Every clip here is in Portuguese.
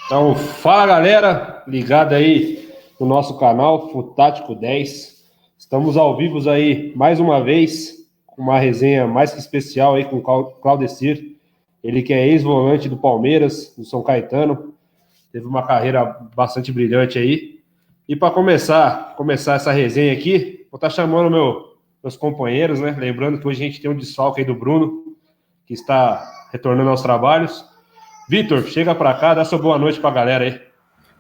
Então, fala galera, ligado aí no nosso canal Futático 10. Estamos ao vivo aí mais uma vez, com uma resenha mais que especial aí com o Claudecir. Ele que é ex-volante do Palmeiras, do São Caetano, teve uma carreira bastante brilhante aí. E para começar essa resenha aqui, vou estar chamando meus companheiros, né? Lembrando que hoje a gente tem um desfalque aí do Bruno, que está retornando aos trabalhos. Vitor, chega para cá, dá sua boa noite para a galera aí.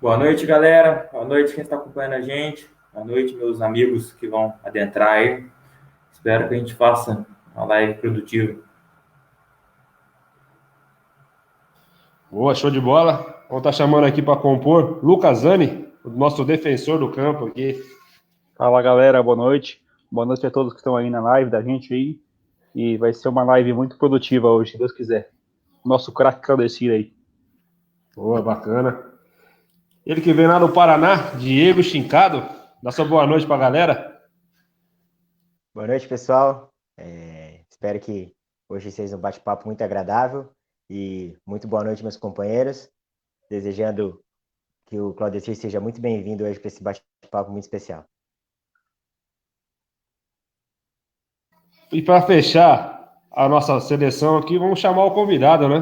Boa noite, galera. Boa noite quem está acompanhando a gente. Boa noite, meus amigos que vão adentrar aí. Espero que a gente faça uma live produtiva. Boa, show de bola. Vamos estar chamando aqui para compor Lucas Zani, o nosso defensor do campo aqui. Fala galera, boa noite. Boa noite a todos que estão aí na live da gente aí. E vai ser uma live muito produtiva hoje, se Deus quiser. Nosso craque Claudecir aí. Boa, bacana. Ele que vem lá do Paraná, Diego Chincado. Dá sua boa noite para a galera. Boa noite, pessoal. Espero que hoje seja um bate-papo muito agradável. E muito boa noite, meus companheiros. Desejando que o Claudecir seja muito bem-vindo hoje para esse bate-papo muito especial. E para fechar a nossa seleção aqui, vamos chamar o convidado, né?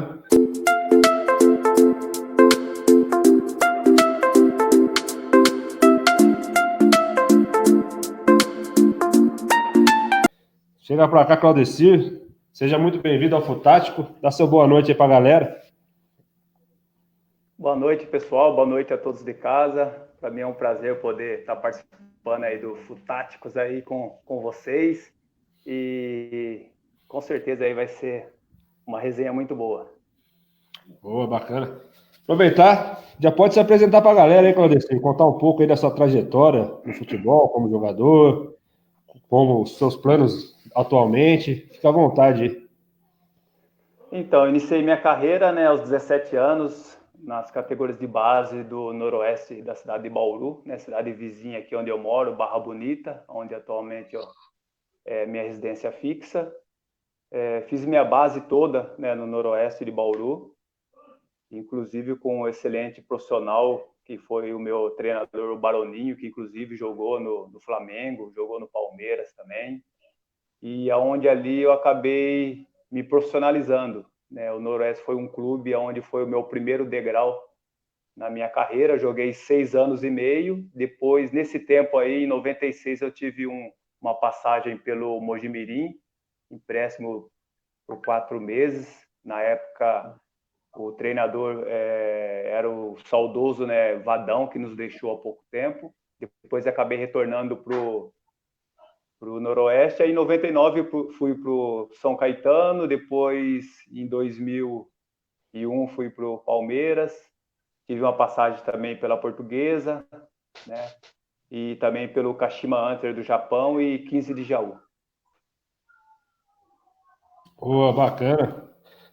Chega para cá, Claudecir. Seja muito bem-vindo ao Futático. Dá sua boa noite aí para a galera. Boa noite, pessoal. Boa noite a todos de casa. Para mim é um prazer poder estar participando aí do Futáticos aí com vocês. E com certeza aí vai ser uma resenha muito boa. Boa, bacana. Aproveitar, já pode se apresentar para a galera aí, Claudecir, contar um pouco aí da sua trajetória no futebol, como jogador, como os seus planos atualmente. Fica à vontade aí. Então, iniciei minha carreira, né, aos 17 anos, nas categorias de base do noroeste da cidade de Bauru, né, cidade vizinha aqui onde eu moro, Barra Bonita, onde atualmente é minha residência fixa. Fiz minha base toda, né, no noroeste de Bauru, inclusive com um excelente profissional que foi o meu treinador, o Baroninho, que inclusive jogou no Flamengo, jogou no Palmeiras também, e aonde ali eu acabei me profissionalizando, né? O Noroeste foi um clube onde foi o meu primeiro degrau na minha carreira. Joguei 6 anos e meio. Depois, nesse tempo aí, em 96, eu tive uma passagem pelo Mojimirim, empréstimo por 4 meses. Na época, o treinador era o saudoso, né, Vadão, que nos deixou há pouco tempo. Depois acabei retornando para o Noroeste. Aí em 99 fui para o São Caetano, depois em 2001 fui para o Palmeiras, tive uma passagem também pela Portuguesa, né? E também pelo Kashima Antlers do Japão e 15 de Jaú. Boa, bacana.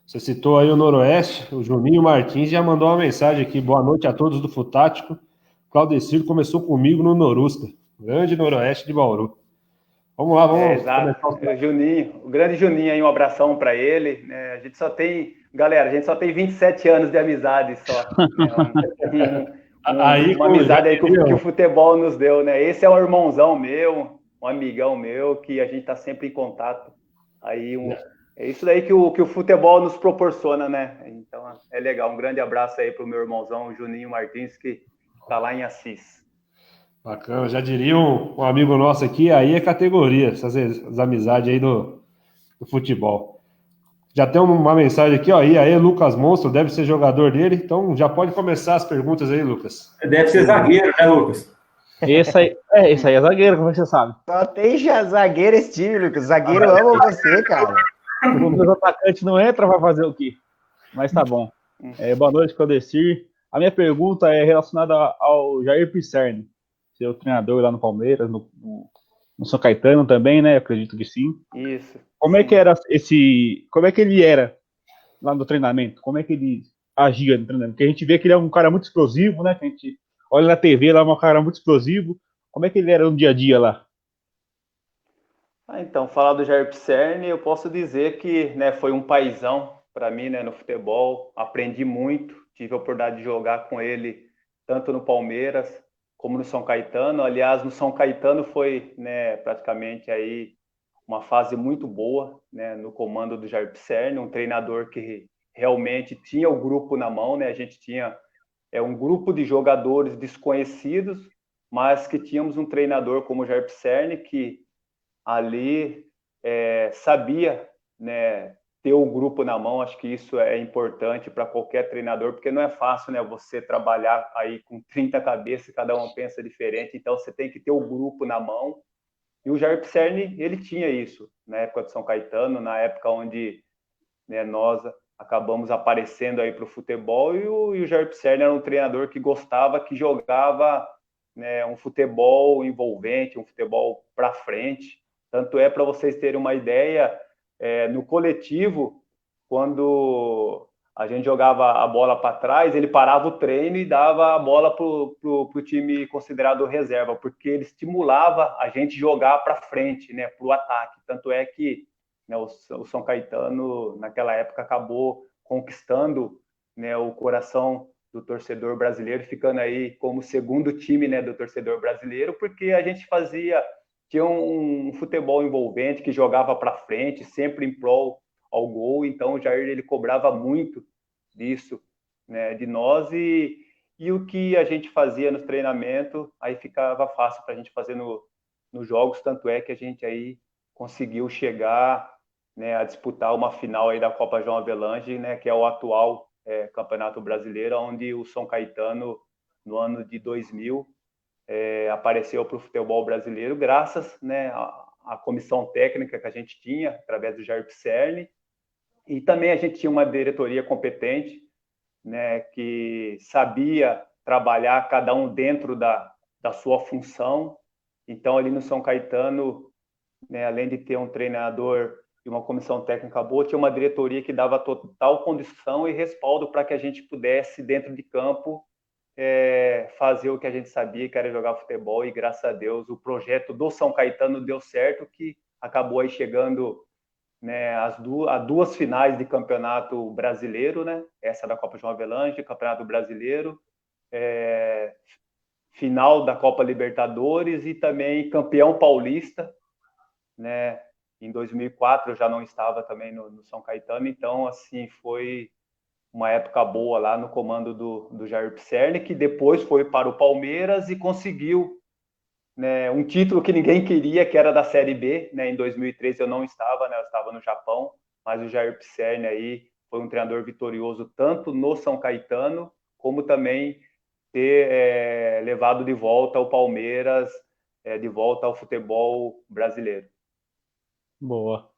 Você citou aí o Noroeste, o Juninho Martins já mandou uma mensagem aqui. Boa noite a todos do Futático. Claudecir começou comigo no Norusca, grande Noroeste de Bauru. Vamos lá, vamos Exato. começar. Juninho, o grande Juninho aí, um abração para ele, né? A gente só tem, galera, a gente só tem 27 anos de amizade só, né? Aí, Uma como já amizade aí que o diria, futebol nos deu, né? Esse é um irmãozão meu, um amigão meu, que a gente tá sempre em contato. Aí é isso daí que o futebol nos proporciona, né? Então é legal. Um grande abraço aí pro meu irmãozão, o Juninho Martins, que tá lá em Assis. bacana, já diria um amigo nosso aqui, aí é categoria, essas as amizades aí do futebol. Já tem uma mensagem aqui, ó, e aí, Lucas Monstro, deve ser jogador dele, então já pode começar as perguntas aí, Lucas. Deve ser zagueiro, né, Lucas? Esse aí é zagueiro, como é que você sabe? Só tem já zagueiro esse time, Lucas. Zagueiro ama você, cara. Os atacantes não entram, vai fazer o quê? Mas tá bom. Boa noite, Claudecir. A minha pergunta é relacionada ao Jair Pisserni, seu treinador lá no Palmeiras, no São Caetano também, né? Acredito que sim. Isso. Como é que era como é que ele era lá no treinamento? Como é que ele agia no treinamento? Porque a gente vê que ele é um cara muito explosivo, né? Que a gente olha na TV lá, é um cara muito explosivo. Como é que ele era no dia a dia lá? Então, falar do Jair Pisserni, eu posso dizer que, né, foi um paizão para mim, né, no futebol. Aprendi muito, tive a oportunidade de jogar com ele tanto no Palmeiras como no São Caetano. Aliás, no São Caetano foi, né, praticamente aí uma fase muito boa, né, no comando do Jair Pisserni, um treinador que realmente tinha o grupo na mão, né? A gente tinha um grupo de jogadores desconhecidos, mas que tínhamos um treinador como o Jair Pisserni que ali sabia, né, ter o grupo na mão. Acho que isso é importante para qualquer treinador, porque não é fácil, né, você trabalhar aí com 30 cabeças, cada uma pensa diferente, então você tem que ter o grupo na mão. E o Jair Pisserni, ele tinha isso na época de São Caetano, na época onde, né, nós acabamos aparecendo aí para o futebol, e o Jair Pisserni era um treinador que gostava, que jogava, né, um futebol envolvente, um futebol para frente. Tanto é, para vocês terem uma ideia, no coletivo, quando a gente jogava a bola para trás, ele parava o treino e dava a bola para o time considerado reserva, porque ele estimulava a gente jogar para frente, né, para o ataque. Tanto é que, né, o São Caetano, naquela época, acabou conquistando, né, o coração do torcedor brasileiro, ficando aí como segundo time, né, do torcedor brasileiro, porque a gente tinha um futebol envolvente, que jogava para frente, sempre em prol ao gol. Então o Jair, ele cobrava muito disso, né, de nós, e o que a gente fazia nos treinamentos, aí ficava fácil para a gente fazer nos jogos. Tanto é que a gente aí conseguiu chegar, né, a disputar uma final aí da Copa João Avelange, né, que é o atual Campeonato Brasileiro, onde o São Caetano, no ano de 2000, apareceu para o futebol brasileiro, graças, né, à comissão técnica que a gente tinha, através do Jair Pisserni, e também a gente tinha uma diretoria competente, né, que sabia trabalhar cada um dentro da sua função. Então, ali no São Caetano, né, além de ter um treinador e uma comissão técnica boa, tinha uma diretoria que dava total condição e respaldo para que a gente pudesse, dentro de campo, fazer o que a gente sabia, que era jogar futebol. E graças a Deus o projeto do São Caetano deu certo, que acabou aí chegando, né, a duas finais de campeonato brasileiro, né? Essa da Copa João Avelange, Campeonato Brasileiro, final da Copa Libertadores e também campeão paulista, né? Em 2004 eu já não estava também no São Caetano, então assim foi uma época boa lá no comando do Jair Pisserni, que depois foi para o Palmeiras e conseguiu, né, um título que ninguém queria, que era da Série B, né? Em 2013 eu não estava, né? Eu estava no Japão, mas o Jair Pisserni aí foi um treinador vitorioso tanto no São Caetano, como também ter levado de volta o Palmeiras, de volta ao futebol brasileiro. Boa.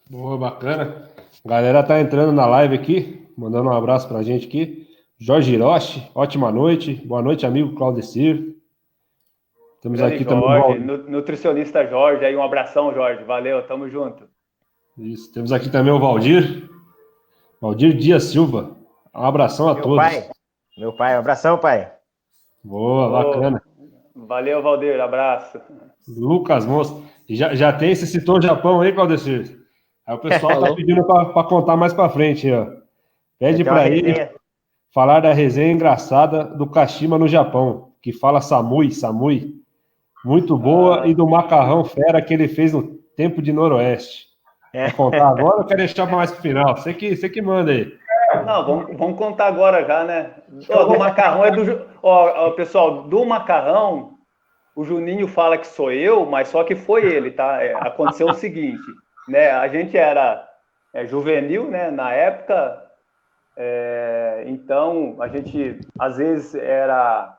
Boa, bacana. A galera tá entrando na live aqui, mandando um abraço pra gente aqui. Jorge Hiroshi, ótima noite. Boa noite, amigo Claudecir. Temos Grande aqui Jorge, também nutricionista Jorge, aí um abração, Jorge. Valeu, tamo junto. Isso. Temos aqui também o Valdir. Valdir Dias Silva. Um abração a Meu todos. pai. Meu pai. Um abração, pai. Boa, bacana. Valeu, Valdir, abraço. Lucas Monstro. E já tem, você citou o Japão aí, Claudecir? Aí o pessoal tá pedindo para contar mais para frente, ó. Pede Tem uma para ele resenha. falar da resenha engraçada do Kashima no Japão, que fala Samui, muito boa, e do macarrão fera que ele fez no tempo de Noroeste. Quer contar agora ou quer deixar mais pro final? Você que manda aí. Não, vamos contar agora já, né? Do macarrão pessoal, do macarrão, o Juninho fala que sou eu, mas só que foi ele, tá? Aconteceu o seguinte, né? A gente era juvenil, né? Na época, então a gente às vezes era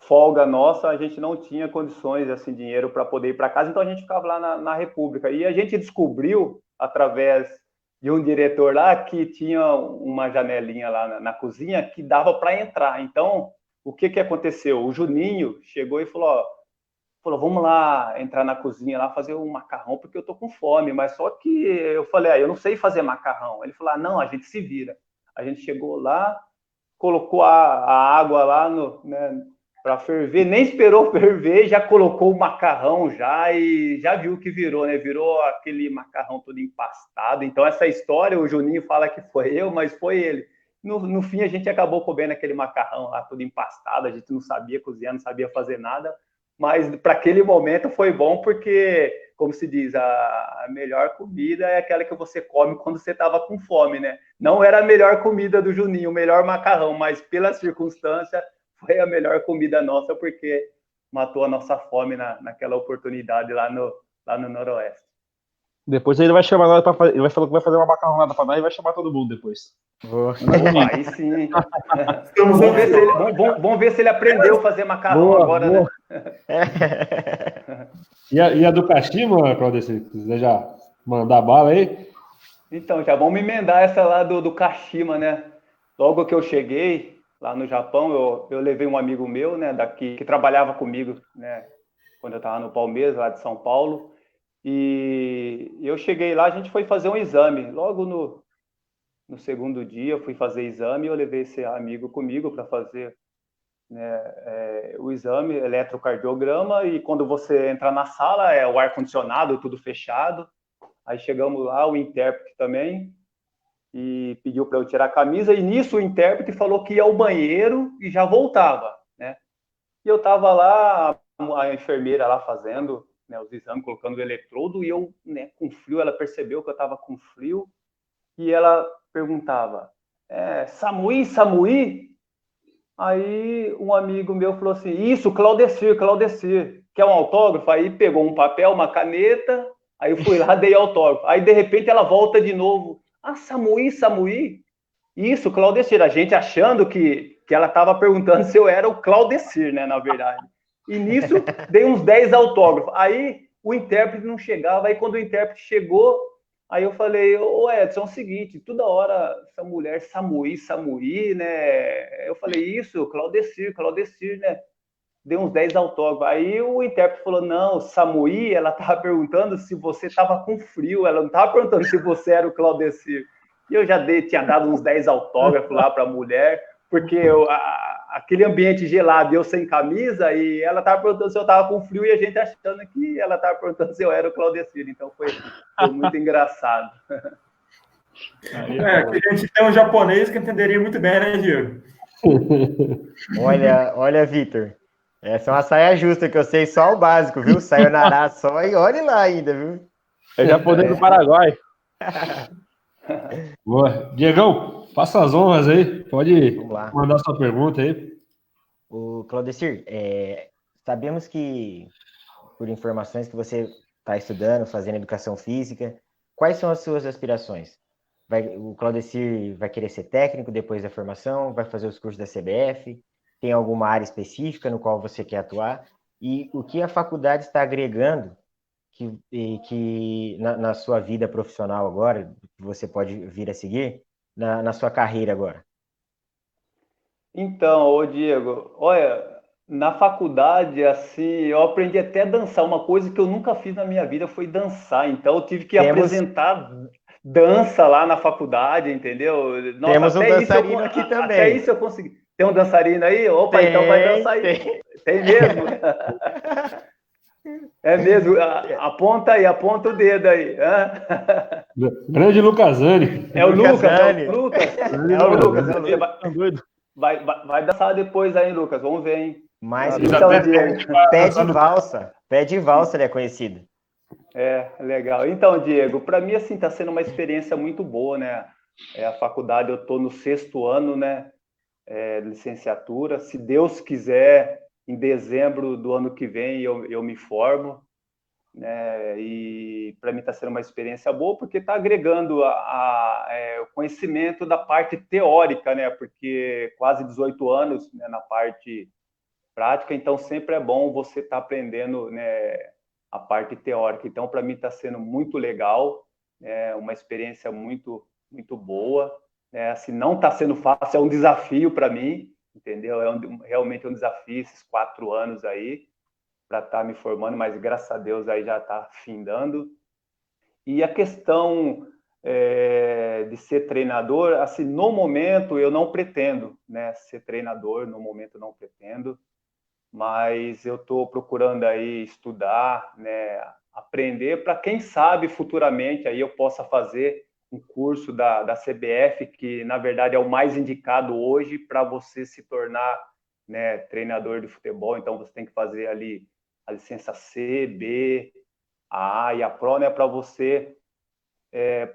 folga nossa, a gente não tinha condições, assim, dinheiro para poder ir para casa, então a gente ficava lá na República. E a gente descobriu, através de um diretor lá, que tinha uma janelinha lá na cozinha que dava para entrar. Então, o que aconteceu? O Juninho chegou e falou, vamos lá entrar na cozinha lá, fazer um macarrão, porque eu tô com fome. Mas só que eu falei, eu não sei fazer macarrão. Ele falou, não, a gente se vira. A gente chegou lá, colocou a água lá para ferver, nem esperou ferver, já colocou o macarrão já e já viu que virou, né? Virou aquele macarrão todo empastado. Então, essa história, o Juninho fala que foi eu, mas foi ele. No fim, a gente acabou comendo aquele macarrão lá todo empastado, a gente não sabia cozinhar, não sabia fazer nada, mas para aquele momento foi bom porque, como se diz, a melhor comida é aquela que você come quando você estava com fome, né? Não era a melhor comida do Juninho, o melhor macarrão, mas pela circunstância foi a melhor comida nossa porque matou a nossa fome naquela oportunidade lá no Noroeste. Depois ele vai chamar nós pra fazer. Ele vai falar que vai fazer uma macarronada pra nós e vai chamar todo mundo depois. Opa, aí sim. Vamos ver se ele aprendeu a fazer macarrão agora, boa. Né? E a do Kashima, Claudecir, se quiser já mandar bala aí? Então, já vamos emendar essa lá do Kashima, né? Logo que eu cheguei lá no Japão, eu levei um amigo meu, né, daqui, que trabalhava comigo, né, quando eu estava no Palmeiras, lá de São Paulo, e eu cheguei lá, a gente foi fazer um exame. Logo no segundo dia, eu fui fazer exame e eu levei esse amigo comigo para fazer, né, o exame, eletrocardiograma, e quando você entra na sala, é o ar-condicionado, tudo fechado. Aí chegamos lá, o intérprete também, e pediu para eu tirar a camisa, e nisso o intérprete falou que ia ao banheiro e já voltava, né? E eu estava lá, a enfermeira lá fazendo, né, os exames, colocando o eletrodo, e eu, né, com frio, ela percebeu que eu estava com frio, e ela perguntava, Samui, Samui? Aí um amigo meu falou assim, isso, Claudecir, quer um autógrafo? Aí pegou um papel, uma caneta, aí eu fui lá, dei autógrafo. Aí de repente ela volta de novo, Samui, Samui? Isso, Claudecir, a gente achando que ela estava perguntando se eu era o Claudecir, né, na verdade. E nisso, dei uns 10 autógrafos. Aí o intérprete não chegava, aí quando o intérprete chegou, aí eu falei, ô Edson, é o seguinte, toda hora essa mulher Samui, Samui, né? Eu falei, isso, Claudecir, né? Deu uns 10 autógrafos. Aí o intérprete falou, não, Samui, ela estava perguntando se você estava com frio, ela não estava perguntando se você era o Claudecir. E eu já tinha dado uns 10 autógrafos lá para a mulher, porque aquele ambiente gelado, eu sem camisa, e ela estava perguntando se eu estava com frio, e a gente achando que ela estava perguntando se eu era o Claudecir. Então foi muito engraçado. Que a gente tem um japonês que entenderia muito bem, né, Diego? Olha, Vitor. Essa é uma saia justa, que eu sei só o básico, viu? Sayonara só e olhe lá ainda, viu? É japonês do Paraguai. Boa. Diegão, faça as honras aí. Pode mandar sua pergunta aí. O Claudecir, sabemos que, por informações que você está estudando, fazendo educação física, quais são as suas aspirações? O Claudecir vai querer ser técnico depois da formação? Vai fazer os cursos da CBF? Tem alguma área específica no qual você quer atuar? E o que a faculdade está agregando que na sua vida profissional agora, que você pode vir a seguir, na sua carreira agora? Então, ô Diego, olha, na faculdade, assim, eu aprendi até a dançar. Uma coisa que eu nunca fiz na minha vida foi dançar. Então, eu tive que apresentar dança lá na faculdade, entendeu? Nossa, temos um dançarino aqui também. Até isso eu consegui. Tem um dançarino aí? Opa, então vai dançar aí. Tem mesmo? É mesmo, aponta aí, aponta o dedo aí. Grande Lucasani. É o Lucas. Vai dançar depois aí, Lucas, vamos ver, hein? Mas pé de valsa ele é conhecido. Legal. Então, Diego, para mim, assim, está sendo uma experiência muito boa, né? A faculdade, eu estou no 6º ano, né? Licenciatura. Se Deus quiser, em dezembro do ano que vem eu me formo, né? E para mim está sendo uma experiência boa porque está agregando o conhecimento da parte teórica, né? Porque quase 18 anos, né, na parte prática, então sempre é bom você estar aprendendo, né, a parte teórica. Então para mim está sendo muito legal, uma experiência muito muito boa. Assim, não está sendo fácil, é um desafio para mim, entendeu? Realmente um desafio esses 4 anos aí para estar me formando, mas graças a Deus aí já está findando. E a questão de ser treinador, assim, no momento eu não pretendo, né, ser treinador, no momento eu não pretendo. mas eu estou procurando aí estudar, né, aprender para quem sabe futuramente aí eu possa fazer um curso da CBF, que na verdade é o mais indicado hoje para você se tornar, né, treinador de futebol. Então você tem que fazer ali a licença C, B, a e a Pro, né, para você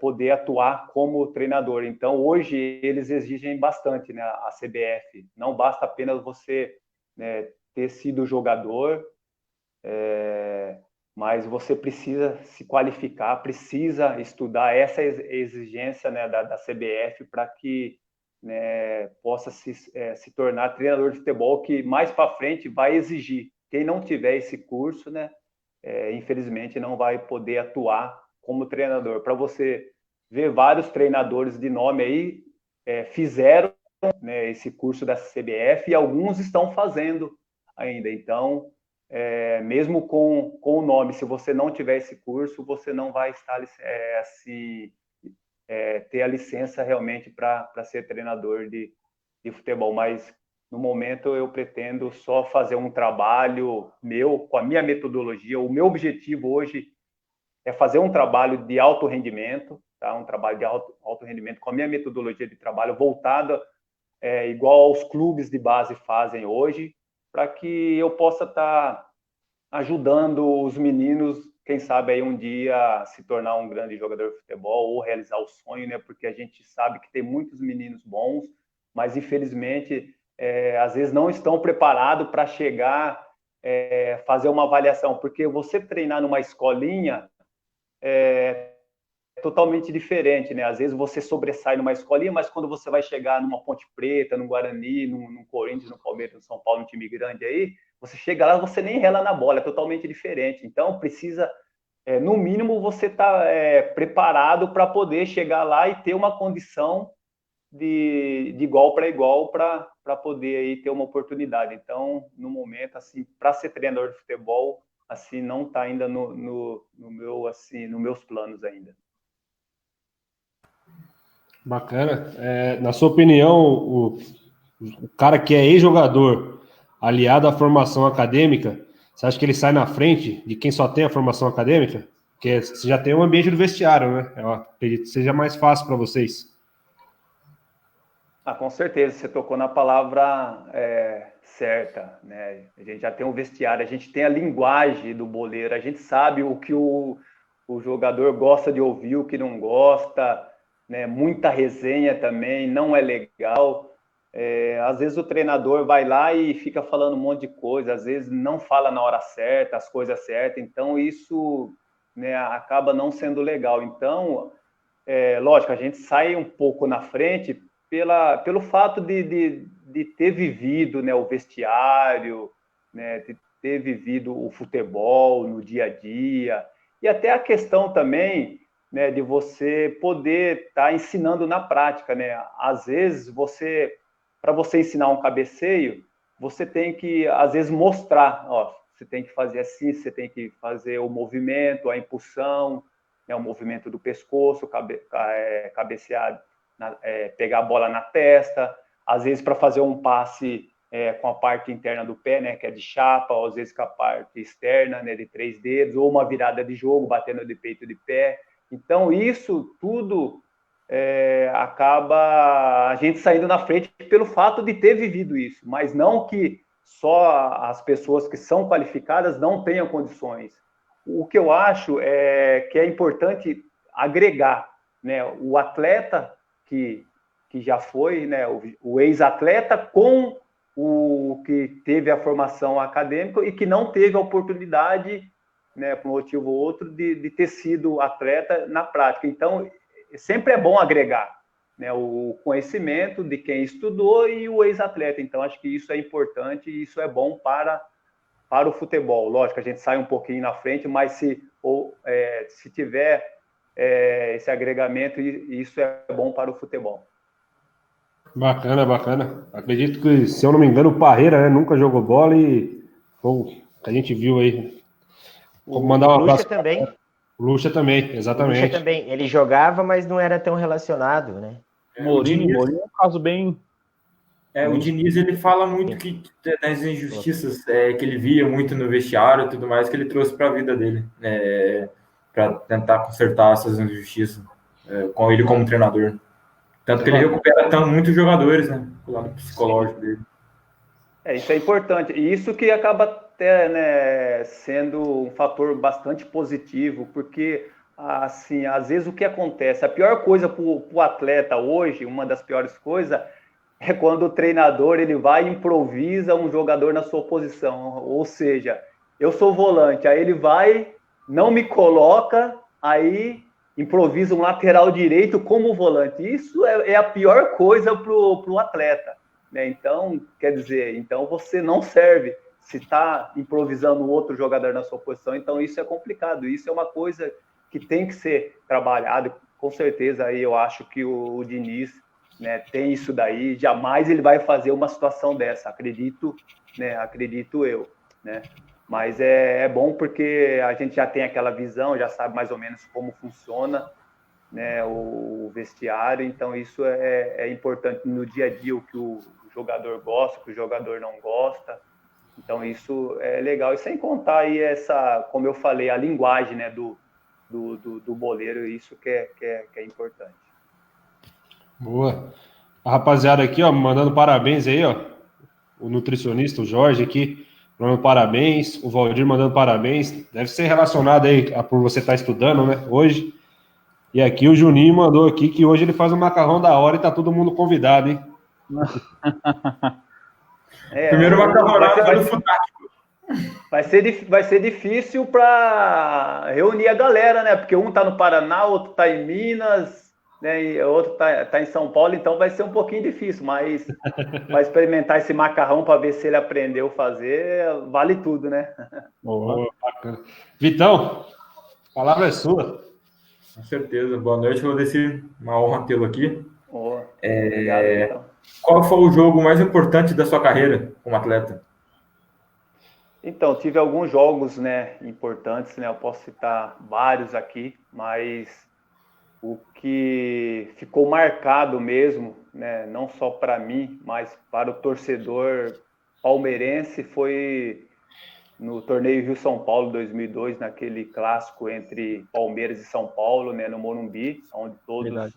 poder atuar como treinador. Então hoje eles exigem bastante, né, a CBF. Não basta apenas você, né, ter sido jogador, mas você precisa se qualificar, precisa estudar essa exigência, né, da CBF para que, né, possa se tornar treinador de futebol, que mais para frente vai exigir. Quem não tiver esse curso, né, infelizmente não vai poder atuar como treinador. Para você ver, vários treinadores de nome aí fizeram, né, esse curso da CBF e alguns estão fazendo ainda. Então, mesmo com o nome, se você não tiver esse curso, você não vai estar ter a licença realmente para ser treinador de futebol. Mas no momento eu pretendo só fazer um trabalho meu, com a minha metodologia. O meu objetivo hoje é fazer um trabalho de alto rendimento, tá? Um trabalho de alto rendimento com a minha metodologia de trabalho voltada igual aos clubes de base fazem hoje, para que eu possa estar ajudando os meninos, quem sabe aí um dia se tornar um grande jogador de futebol ou realizar o sonho, né? Porque a gente sabe que tem muitos meninos bons, mas infelizmente às vezes não estão preparados para chegar, fazer uma avaliação, porque você treinar numa escolinha é totalmente diferente, né? Às vezes você sobressai numa escolinha, mas quando você vai chegar numa Ponte Preta, num Guarani, num Corinthians, no Palmeiras, no São Paulo, um time grande aí, você chega lá, você nem rela na bola, é totalmente diferente. Então, precisa, no mínimo, você estar preparado para poder chegar lá e ter uma condição de igual para igual para poder aí ter uma oportunidade. Então, no momento, assim, para ser treinador de futebol, assim, não está ainda no meus planos ainda. Bacana. Na sua opinião, o cara que é ex-jogador, aliado à formação acadêmica, você acha que ele sai na frente de quem só tem a formação acadêmica? Porque você já tem um ambiente do vestiário, né? Eu acredito que seja mais fácil para vocês. Com certeza, você tocou na palavra certa, né? A gente já tem um vestiário, a gente tem a linguagem do boleiro, a gente sabe o que o jogador gosta de ouvir, o que não gosta, né? Muita resenha também, não é legal. Às vezes o treinador vai lá e fica falando um monte de coisa, às vezes não fala na hora certa, as coisas certas, então isso, né, acaba não sendo legal. Então, lógico, a gente sai um pouco na frente pelo fato de ter vivido, né, o vestiário, né, de ter vivido o futebol no dia a dia, e até a questão também, né, de você poder estar ensinando na prática, né? Às vezes para você ensinar um cabeceio, você tem que, às vezes, mostrar, ó, você tem que fazer assim, você tem que fazer o movimento, a impulsão, né, o movimento do pescoço, cabecear, pegar a bola na testa, às vezes para fazer um passe com a parte interna do pé, né, que é de chapa, ou às vezes com a parte externa, né, de 3 dedos, ou uma virada de jogo, batendo de peito de pé. Então, isso tudo acaba a gente saindo na frente pelo fato de ter vivido isso, mas não que só as pessoas que são qualificadas não tenham condições. O que eu acho que é importante agregar, né, o atleta que já foi, né, o ex-atleta com o que teve a formação acadêmica e que não teve a oportunidade, né, por um motivo ou outro, de ter sido atleta na prática. Então, sempre é bom agregar, né, o conhecimento de quem estudou e o ex-atleta. Então, acho que isso é importante e isso é bom para o futebol. Lógico, a gente sai um pouquinho na frente, mas se tiver esse agregamento, isso é bom para o futebol. Bacana, bacana. Acredito que, se eu não me engano, o Parreira, né, nunca jogou bola e a gente viu aí. O Lucha também. O Lucha também, exatamente. O Lucha também. Ele jogava, mas não era tão relacionado, né? Mourinho é um caso bem O Diniz, ele fala muito que nas injustiças que ele via muito no vestiário e tudo mais, que ele trouxe para a vida dele, para tentar consertar essas injustiças com ele como treinador. Tanto que ele recupera muitos jogadores, né? Do lado psicológico dele. Isso é importante. E isso que acaba até, né, sendo um fator bastante positivo, porque, assim, às vezes o que acontece, a pior coisa para o atleta hoje, uma das piores coisas, é quando o treinador ele vai e improvisa um jogador na sua posição. Ou seja, eu sou volante, aí ele vai, não me coloca, aí improvisa um lateral direito como volante. Isso é a pior coisa para o atleta, né? Então, quer dizer, então você não serve se está improvisando outro jogador na sua posição. Então, isso é complicado. Isso é uma coisa que tem que ser trabalhado. Com certeza, aí eu acho que o Diniz, né, tem isso daí, jamais ele vai fazer uma situação dessa, acredito, né, acredito eu, né, mas é bom porque a gente já tem aquela visão, já sabe mais ou menos como funciona, né, o vestiário, então isso é importante no dia a dia, o que o jogador gosta, o que o jogador não gosta, então isso é legal, e sem contar aí essa, como eu falei, a linguagem, né, do boleiro, isso que é importante. Boa. A rapaziada aqui, ó, mandando parabéns aí, ó. O nutricionista, o Jorge aqui, mandando parabéns. O Valdir mandando parabéns. Deve ser relacionado aí por você estar estudando, né, hoje. E aqui o Juninho mandou aqui que hoje ele faz um macarrão da hora e tá todo mundo convidado, hein? Primeiro macarronada do Futático. Vai ser difícil para reunir a galera, né? Porque um tá no Paraná, outro tá em Minas, né? E outro tá em São Paulo, então vai ser um pouquinho difícil, mas vai experimentar esse macarrão para ver se ele aprendeu a fazer, vale tudo, né? Oh, bacana. Vitão, a palavra é sua. Com certeza. Boa noite, Valdecir. Uma honra tê-lo aqui. Obrigado, então. Qual foi o jogo mais importante da sua carreira como atleta? Então, tive alguns jogos, né, importantes, né? Eu posso citar vários aqui, mas o que ficou marcado mesmo, né, não só para mim, mas para o torcedor palmeirense, foi no torneio Rio-São Paulo 2002, naquele clássico entre Palmeiras e São Paulo, né, no Morumbi, onde todos,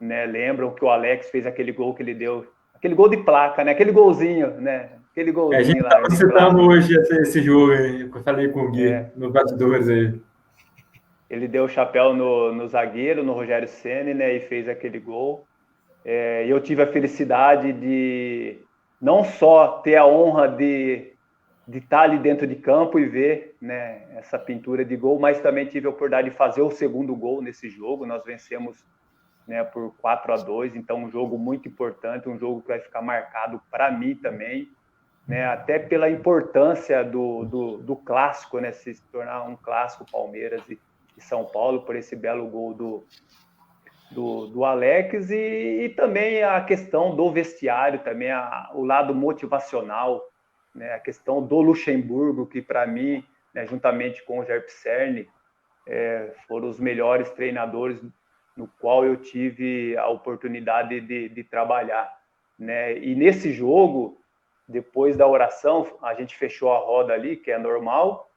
né, lembram que o Alex fez aquele gol que ele deu, aquele gol de placa, né, aquele golzinho, né, aquele golzinho. A gente lá. Estava citando hoje esse jogo aí, eu falei com o Gui, no bastidores aí. Ele deu o chapéu no zagueiro, no Rogério Ceni, né, e fez aquele gol. E eu tive a felicidade de não só ter a honra de estar ali dentro de campo e ver, né, essa pintura de gol, mas também tive a oportunidade de fazer o segundo gol nesse jogo. Nós vencemos, né, por 4-2, então um jogo muito importante, um jogo que vai ficar marcado para mim também, né, até pela importância do clássico, né, se tornar um clássico Palmeiras e São Paulo, por esse belo gol do Alex, e também a questão do vestiário, também o lado motivacional, né, a questão do Luxemburgo, que para mim, né, juntamente com o Jair Pisserni, foram os melhores treinadores no qual eu tive a oportunidade de trabalhar, né? E nesse jogo, depois da oração, a gente fechou a roda ali, que é normal,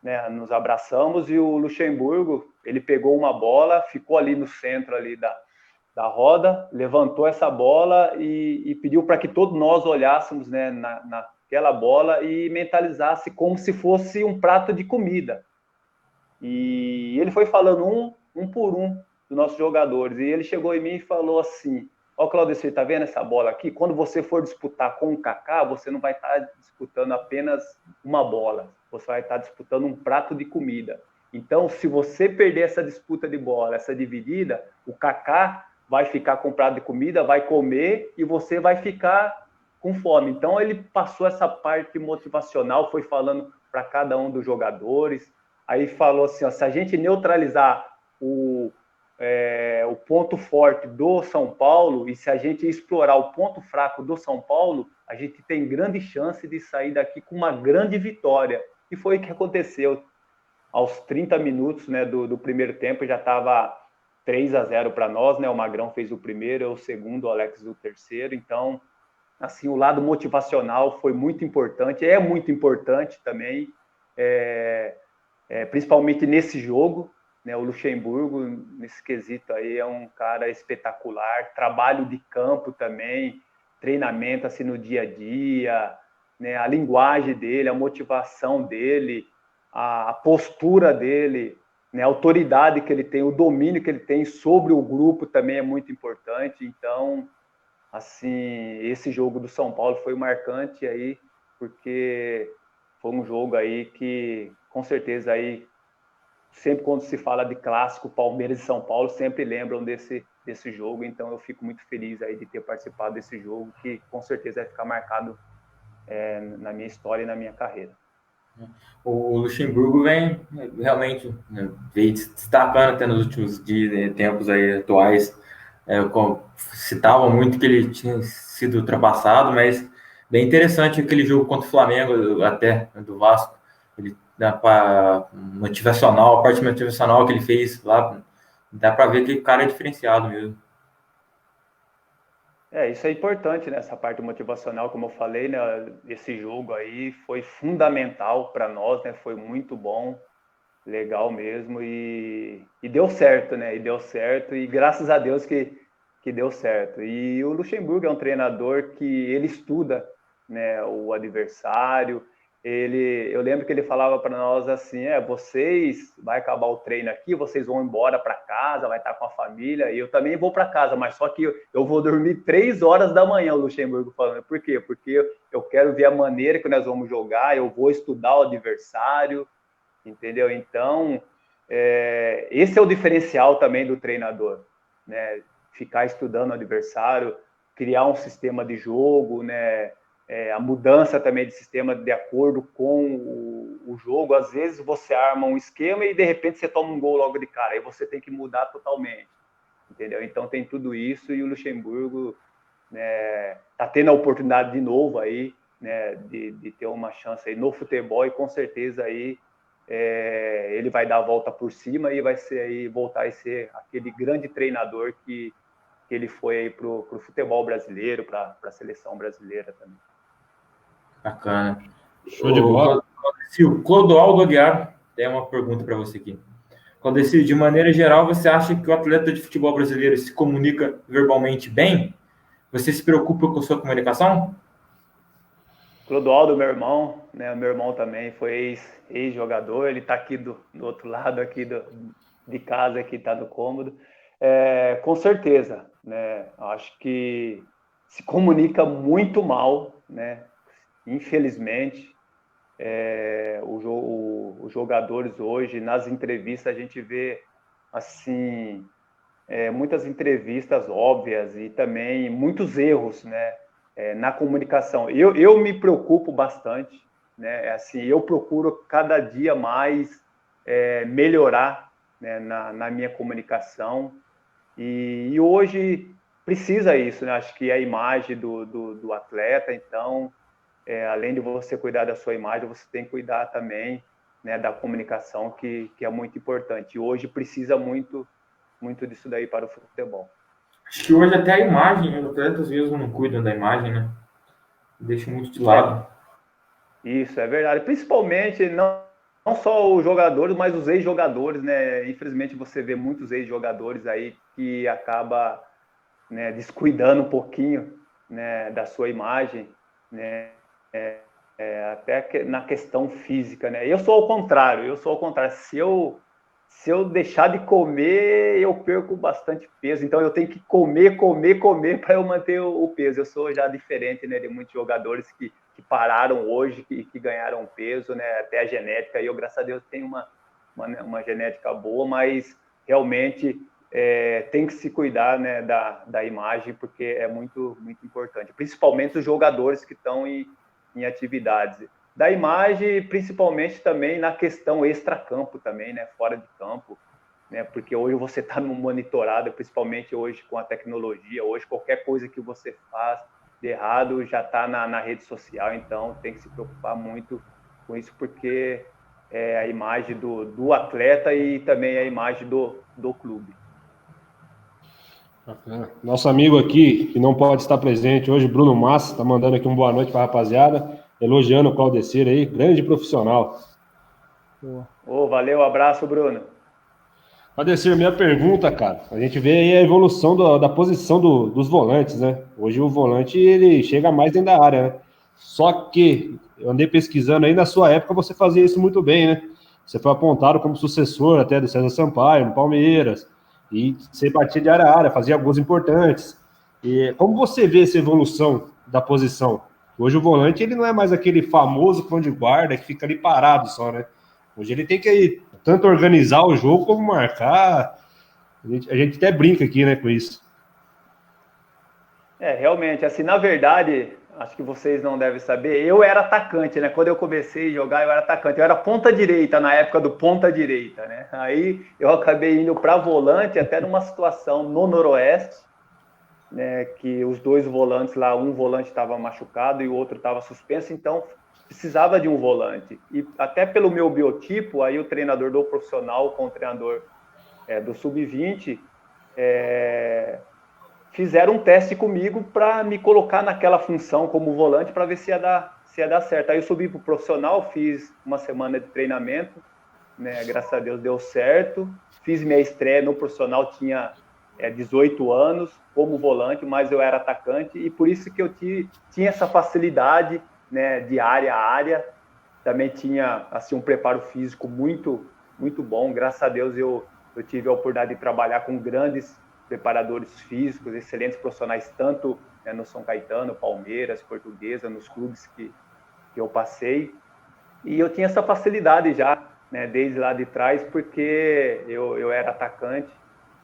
né, nos abraçamos, e o Luxemburgo, ele pegou uma bola, ficou ali no centro ali da roda, levantou essa bola e pediu para que todos nós olhássemos, né, naquela bola e mentalizasse como se fosse um prato de comida. E ele foi falando um por um dos nossos jogadores, e ele chegou em mim e falou assim: ó, Claudio, você tá vendo essa bola aqui? Quando você for disputar com o Kaká, você não vai estar disputando apenas uma bola, você vai estar disputando um prato de comida. Então, se você perder essa disputa de bola, essa dividida, o Kaká vai ficar com o prato de comida, vai comer e você vai ficar com fome. Então, ele passou essa parte motivacional, foi falando para cada um dos jogadores, aí falou assim, ó, se a gente neutralizar o ponto forte do São Paulo, e se a gente explorar o ponto fraco do São Paulo, a gente tem grande chance de sair daqui com uma grande vitória. E foi o que aconteceu. Aos 30 minutos, né, do primeiro tempo, já estava 3-0 para nós, né? O Magrão fez o primeiro, eu o segundo, o Alex o terceiro. Então, assim, o lado motivacional foi muito importante, é muito importante também, principalmente nesse jogo, né? O Luxemburgo, nesse quesito aí, é um cara espetacular, trabalho de campo também, treinamento assim no dia a dia, né? A linguagem dele, a motivação dele, a postura dele, né? A autoridade que ele tem, o domínio que ele tem sobre o grupo também é muito importante. Então, assim, esse jogo do São Paulo foi marcante aí, porque foi um jogo aí que, com certeza, aí, sempre quando se fala de clássico, Palmeiras e São Paulo, sempre lembram desse jogo. Então, eu fico muito feliz aí de ter participado desse jogo, que com certeza vai ficar marcado na minha história e na minha carreira. O Luxemburgo vem realmente, né, vem destacando até nos últimos dias, tempos aí atuais. Citavam muito que ele tinha sido ultrapassado, mas bem interessante aquele jogo contra o Flamengo, até do Vasco. Ele dá para motivacional, a parte motivacional que ele fez lá, dá para ver que o cara é diferenciado mesmo. Isso é importante, né? Essa parte motivacional, como eu falei, né? Esse jogo aí foi fundamental para nós, né? Foi muito bom, legal mesmo, e deu certo, né? E deu certo, e graças a Deus que deu certo. E o Luxemburgo é um treinador que ele estuda, né, o adversário. Eu lembro que ele falava para nós assim: vocês vai acabar o treino aqui, vocês vão embora para casa, vai estar com a família, e eu também vou para casa, mas só que eu vou dormir 3 horas da manhã, o Luxemburgo falando. Por quê? Porque eu quero ver a maneira que nós vamos jogar, eu vou estudar o adversário, entendeu? Então, esse é o diferencial também do treinador, né? Ficar estudando o adversário, criar um sistema de jogo, né? A mudança também de sistema de acordo com o jogo. Às vezes você arma um esquema e de repente você toma um gol logo de cara, aí você tem que mudar totalmente, entendeu? Então tem tudo isso, e o Luxemburgo, né, tá tendo a oportunidade de novo aí, né, de ter uma chance aí no futebol, e com certeza aí ele vai dar a volta por cima e vai ser aí, voltar a ser aquele grande treinador que ele foi aí pro futebol brasileiro, para a seleção brasileira também. Bacana. Show de bola. O Clodoaldo Aguiar tem uma pergunta para você aqui. Claudecir, de maneira geral, você acha que o atleta de futebol brasileiro se comunica verbalmente bem? Você se preocupa com a sua comunicação? Clodoaldo, meu irmão, né? Meu irmão também foi ex-jogador, ele está aqui do outro lado aqui de casa, que está no cômodo. Com certeza, né? Acho que se comunica muito mal, né? Infelizmente, os jogadores hoje, nas entrevistas, a gente vê assim, muitas entrevistas óbvias e também muitos erros, né? Na comunicação. Eu me preocupo bastante, né? Assim, eu procuro cada dia mais melhorar, né, na minha comunicação, e hoje precisa isso, né? Acho que é a imagem do atleta. Então, além de você cuidar da sua imagem, você tem que cuidar também, né, da comunicação, que é muito importante. E hoje precisa muito disso daí para o futebol. Acho que hoje até a imagem, os atletas mesmo não cuidam da imagem, né? Deixam muito de lado. Isso, é verdade. Principalmente, não só os jogadores, mas os ex-jogadores, né? Infelizmente, você vê muitos ex-jogadores aí que acaba, né, descuidando um pouquinho, né, da sua imagem, né? Até na questão física, né? Eu sou ao contrário. Se eu deixar de comer, eu perco bastante peso. Então, eu tenho que comer para eu manter o peso. Eu sou já diferente, né, de muitos jogadores que pararam hoje, que ganharam peso, né? Até a genética. E eu, graças a Deus, tenho uma genética boa, mas realmente tem que se cuidar, né, da imagem, porque é muito, muito importante. Principalmente os jogadores que estão em atividades. Da imagem, principalmente também na questão extracampo também, né? Fora de campo, né? Porque hoje você está monitorado, principalmente hoje com a tecnologia. Hoje qualquer coisa que você faz de errado já está na rede social. Então tem que se preocupar muito com isso, porque é a imagem do atleta e também a imagem do clube. Bacana. Nosso amigo aqui, que não pode estar presente hoje, Bruno Massa, está mandando aqui uma boa noite para a rapaziada, elogiando o Claudecir aí, grande profissional. Valeu, abraço, Bruno. Claudecir, minha pergunta, cara, a gente vê aí a evolução da posição dos volantes, né? Hoje o volante, ele chega mais dentro da área, né? Só que, eu andei pesquisando aí, na sua época você fazia isso muito bem, né? Você foi apontado como sucessor até do César Sampaio, no Palmeiras, e você batia de área a área, fazia gols importantes. E como você vê essa evolução da posição? Hoje o volante, ele não é mais aquele famoso cão de guarda que fica ali parado só, né? Hoje ele tem que tanto organizar o jogo como marcar. A gente até brinca aqui, né, com isso. Realmente, assim, na verdade, acho que vocês não devem saber, eu era atacante, né? Quando eu comecei a jogar, eu era atacante. Eu era ponta direita, na época do ponta direita, né? Aí eu acabei indo para volante, até numa situação no Noroeste, né? Que os dois volantes lá, um volante estava machucado e o outro estava suspenso, então precisava de um volante. E até pelo meu biotipo, aí o treinador do profissional com o treinador do sub-20 fizeram um teste comigo para me colocar naquela função como volante para ver se ia dar certo. Aí eu subi para o profissional, fiz uma semana de treinamento, né? Graças a Deus deu certo. Fiz minha estreia no profissional, tinha 18 anos como volante, mas eu era atacante e por isso que eu tinha essa facilidade, né, de área a área. Também tinha assim um preparo físico muito muito bom. Graças a Deus eu tive a oportunidade de trabalhar com grandes preparadores físicos, excelentes profissionais, tanto no São Caetano, Palmeiras, Portuguesa, nos clubes que eu passei. E eu tinha essa facilidade já, né, desde lá de trás, porque eu era atacante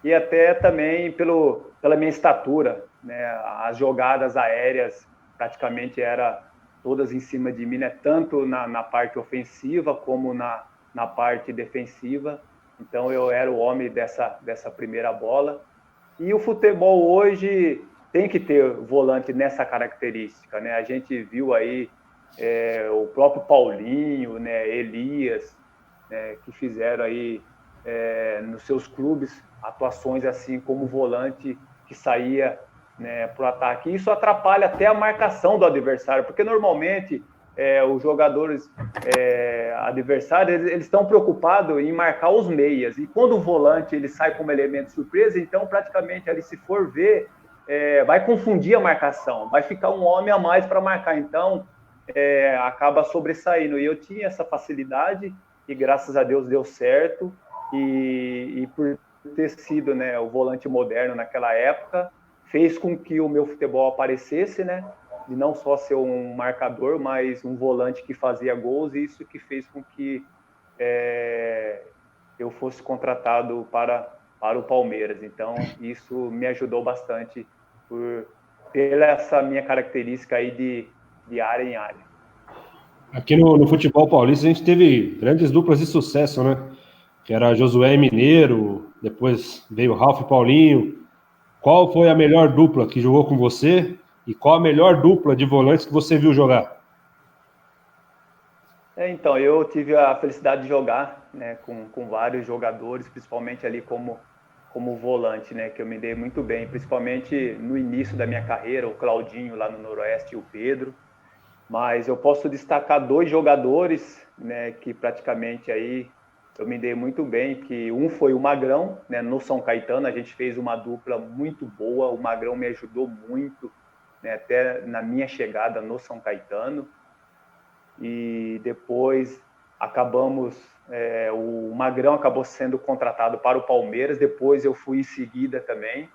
e até também pela minha estatura, né, as jogadas aéreas praticamente eram todas em cima de mim, né, tanto na parte ofensiva como na parte defensiva. Então eu era o homem dessa primeira bola. E o futebol hoje tem que ter volante nessa característica, né? A gente viu aí o próprio Paulinho, né, Elias, né, que fizeram aí nos seus clubes atuações assim como volante que saía, né, para o ataque. Isso atrapalha até a marcação do adversário, porque normalmente os jogadores adversários eles estão preocupados em marcar os meias, e quando o volante ele sai como elemento surpresa, então praticamente ali, se for ver, vai confundir a marcação, vai ficar um homem a mais para marcar, então acaba sobressaindo. E eu tinha essa facilidade e graças a Deus deu certo, e por ter sido, né, o volante moderno naquela época, fez com que o meu futebol aparecesse, né, de não só ser um marcador, mas um volante que fazia gols, e isso que fez com que eu fosse contratado para o Palmeiras. Então, isso me ajudou bastante por ter essa minha característica aí de área em área. Aqui no futebol paulista a gente teve grandes duplas de sucesso, né? Que era Josué e Mineiro, depois veio Ralf e Paulinho. Qual foi a melhor dupla que jogou com você? E qual a melhor dupla de volantes que você viu jogar? Então, eu tive a felicidade de jogar, né, com vários jogadores, principalmente ali como volante, né, que eu me dei muito bem, principalmente no início da minha carreira, o Claudinho lá no Noroeste e o Pedro. Mas eu posso destacar dois jogadores, né, que praticamente aí eu me dei muito bem, que um foi o Magrão, né, no São Caetano, a gente fez uma dupla muito boa, o Magrão me ajudou muito, né, até na minha chegada no São Caetano. E depois o Magrão acabou sendo contratado para o Palmeiras, depois eu fui em seguida também,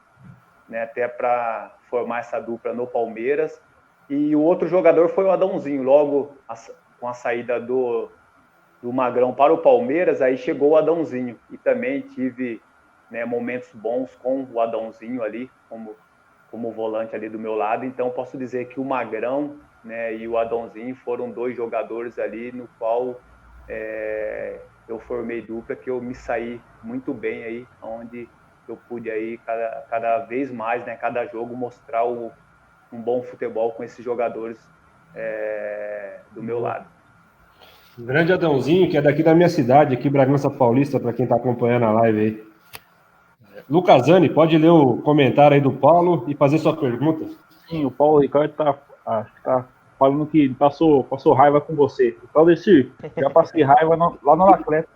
né, até para formar essa dupla no Palmeiras. E o outro jogador foi o Adãozinho, logo com a saída do Magrão para o Palmeiras, aí chegou o Adãozinho, e também tive, né, momentos bons com o Adãozinho ali, como volante ali do meu lado. Então posso dizer que o Magrão, né, e o Adãozinho foram dois jogadores ali no qual eu formei dupla, que eu me saí muito bem aí, onde eu pude aí cada vez mais, né, cada jogo mostrar um bom futebol com esses jogadores do meu lado. Grande Adãozinho, que é daqui da minha cidade, aqui Bragança Paulista, para quem está acompanhando a live aí. Lucasani, pode ler o comentário aí do Paulo e fazer sua pergunta? Sim, o Paulo Ricardo tá falando que passou raiva com você. Claudecir, já passei raiva lá no Anacleto.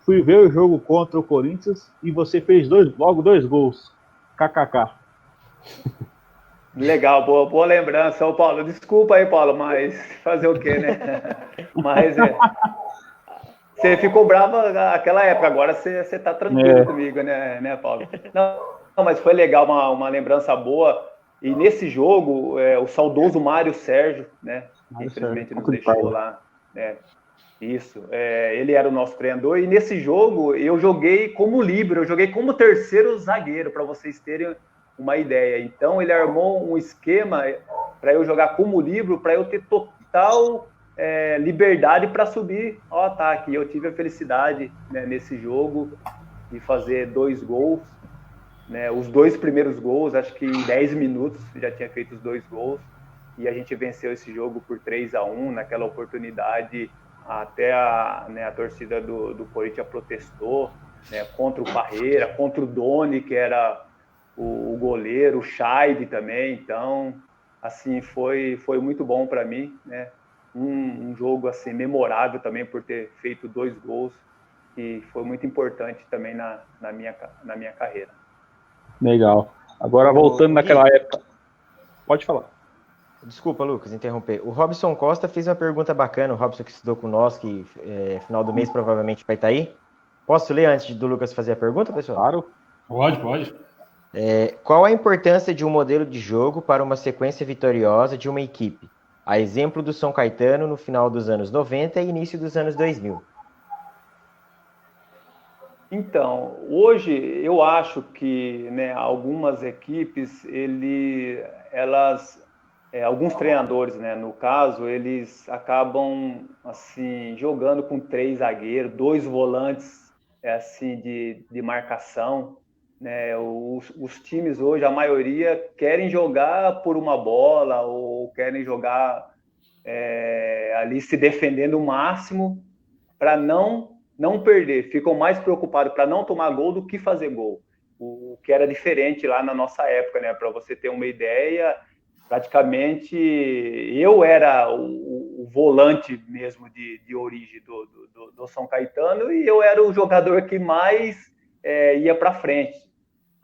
Fui ver o jogo contra o Corinthians e você fez logo dois gols. KKK. Legal, boa lembrança, ô Paulo. Desculpa aí, Paulo, mas fazer o quê, né? Mas você ficou bravo naquela época, agora você tá tranquilo comigo, né, Paulo? Não, mas foi legal, uma lembrança boa. E nesse jogo, o saudoso Mário Sérgio, né? Que infelizmente nos deixou lá, né? Isso, ele era o nosso treinador. E nesse jogo eu joguei como líbero, eu joguei como terceiro zagueiro, para vocês terem uma ideia. Então ele armou um esquema para eu jogar como líbero, para eu ter total liberdade para subir ao ataque. E eu tive a felicidade, né, nesse jogo de fazer 2 gols, né, os 2 primeiros gols, acho que em 10 minutos já tinha feito os 2 gols, e a gente venceu esse jogo por 3-1. Naquela oportunidade até a torcida do Corinthians protestou, né, contra o Parreira, contra o Doni, que era o goleiro, o Chaide também. Então, assim, foi muito bom para mim, né? Um jogo assim memorável também por ter feito 2 gols, que foi muito importante também na minha carreira. Legal. Agora, voltando naquela época. Pode falar. Desculpa, Lucas, interromper. O Robson Costa fez uma pergunta bacana, o Robson que estudou com nós, que final do mês provavelmente vai estar aí. Posso ler antes do Lucas fazer a pergunta, pessoal? Claro. Pode. Qual a importância de um modelo de jogo para uma sequência vitoriosa de uma equipe? A exemplo do São Caetano no final dos anos 90 e início dos anos 2000. Então, hoje eu acho que, né, algumas equipes, alguns treinadores, né, no caso, eles acabam assim jogando com 3 zagueiros, 2 volantes assim de marcação, né? Os times hoje, a maioria querem jogar por uma bola ou querem jogar ali se defendendo o máximo para não perder, ficam mais preocupados para não tomar gol do que fazer gol. O que era diferente lá na nossa época, né? Para você ter uma ideia, praticamente eu era o volante mesmo de origem do São Caetano, e eu era o jogador que mais ia para frente.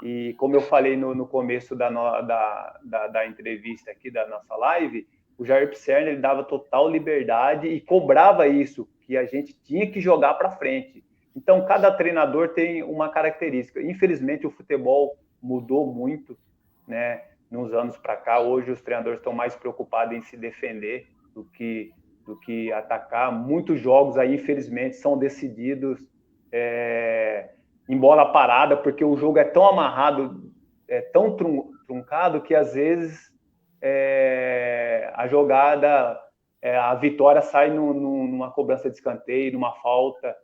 E como eu falei no começo da entrevista aqui, da nossa live, o Jair Pisserni, ele dava total liberdade e cobrava isso, que a gente tinha que jogar para frente. Então, cada treinador tem uma característica. Infelizmente, o futebol mudou muito, né, nos anos para cá. Hoje, os treinadores estão mais preocupados em se defender do que atacar. Muitos jogos aí, infelizmente, são decididos em bola parada, porque o jogo é tão amarrado, tão truncado, que às vezes a jogada, a vitória sai numa cobrança de escanteio, numa falta,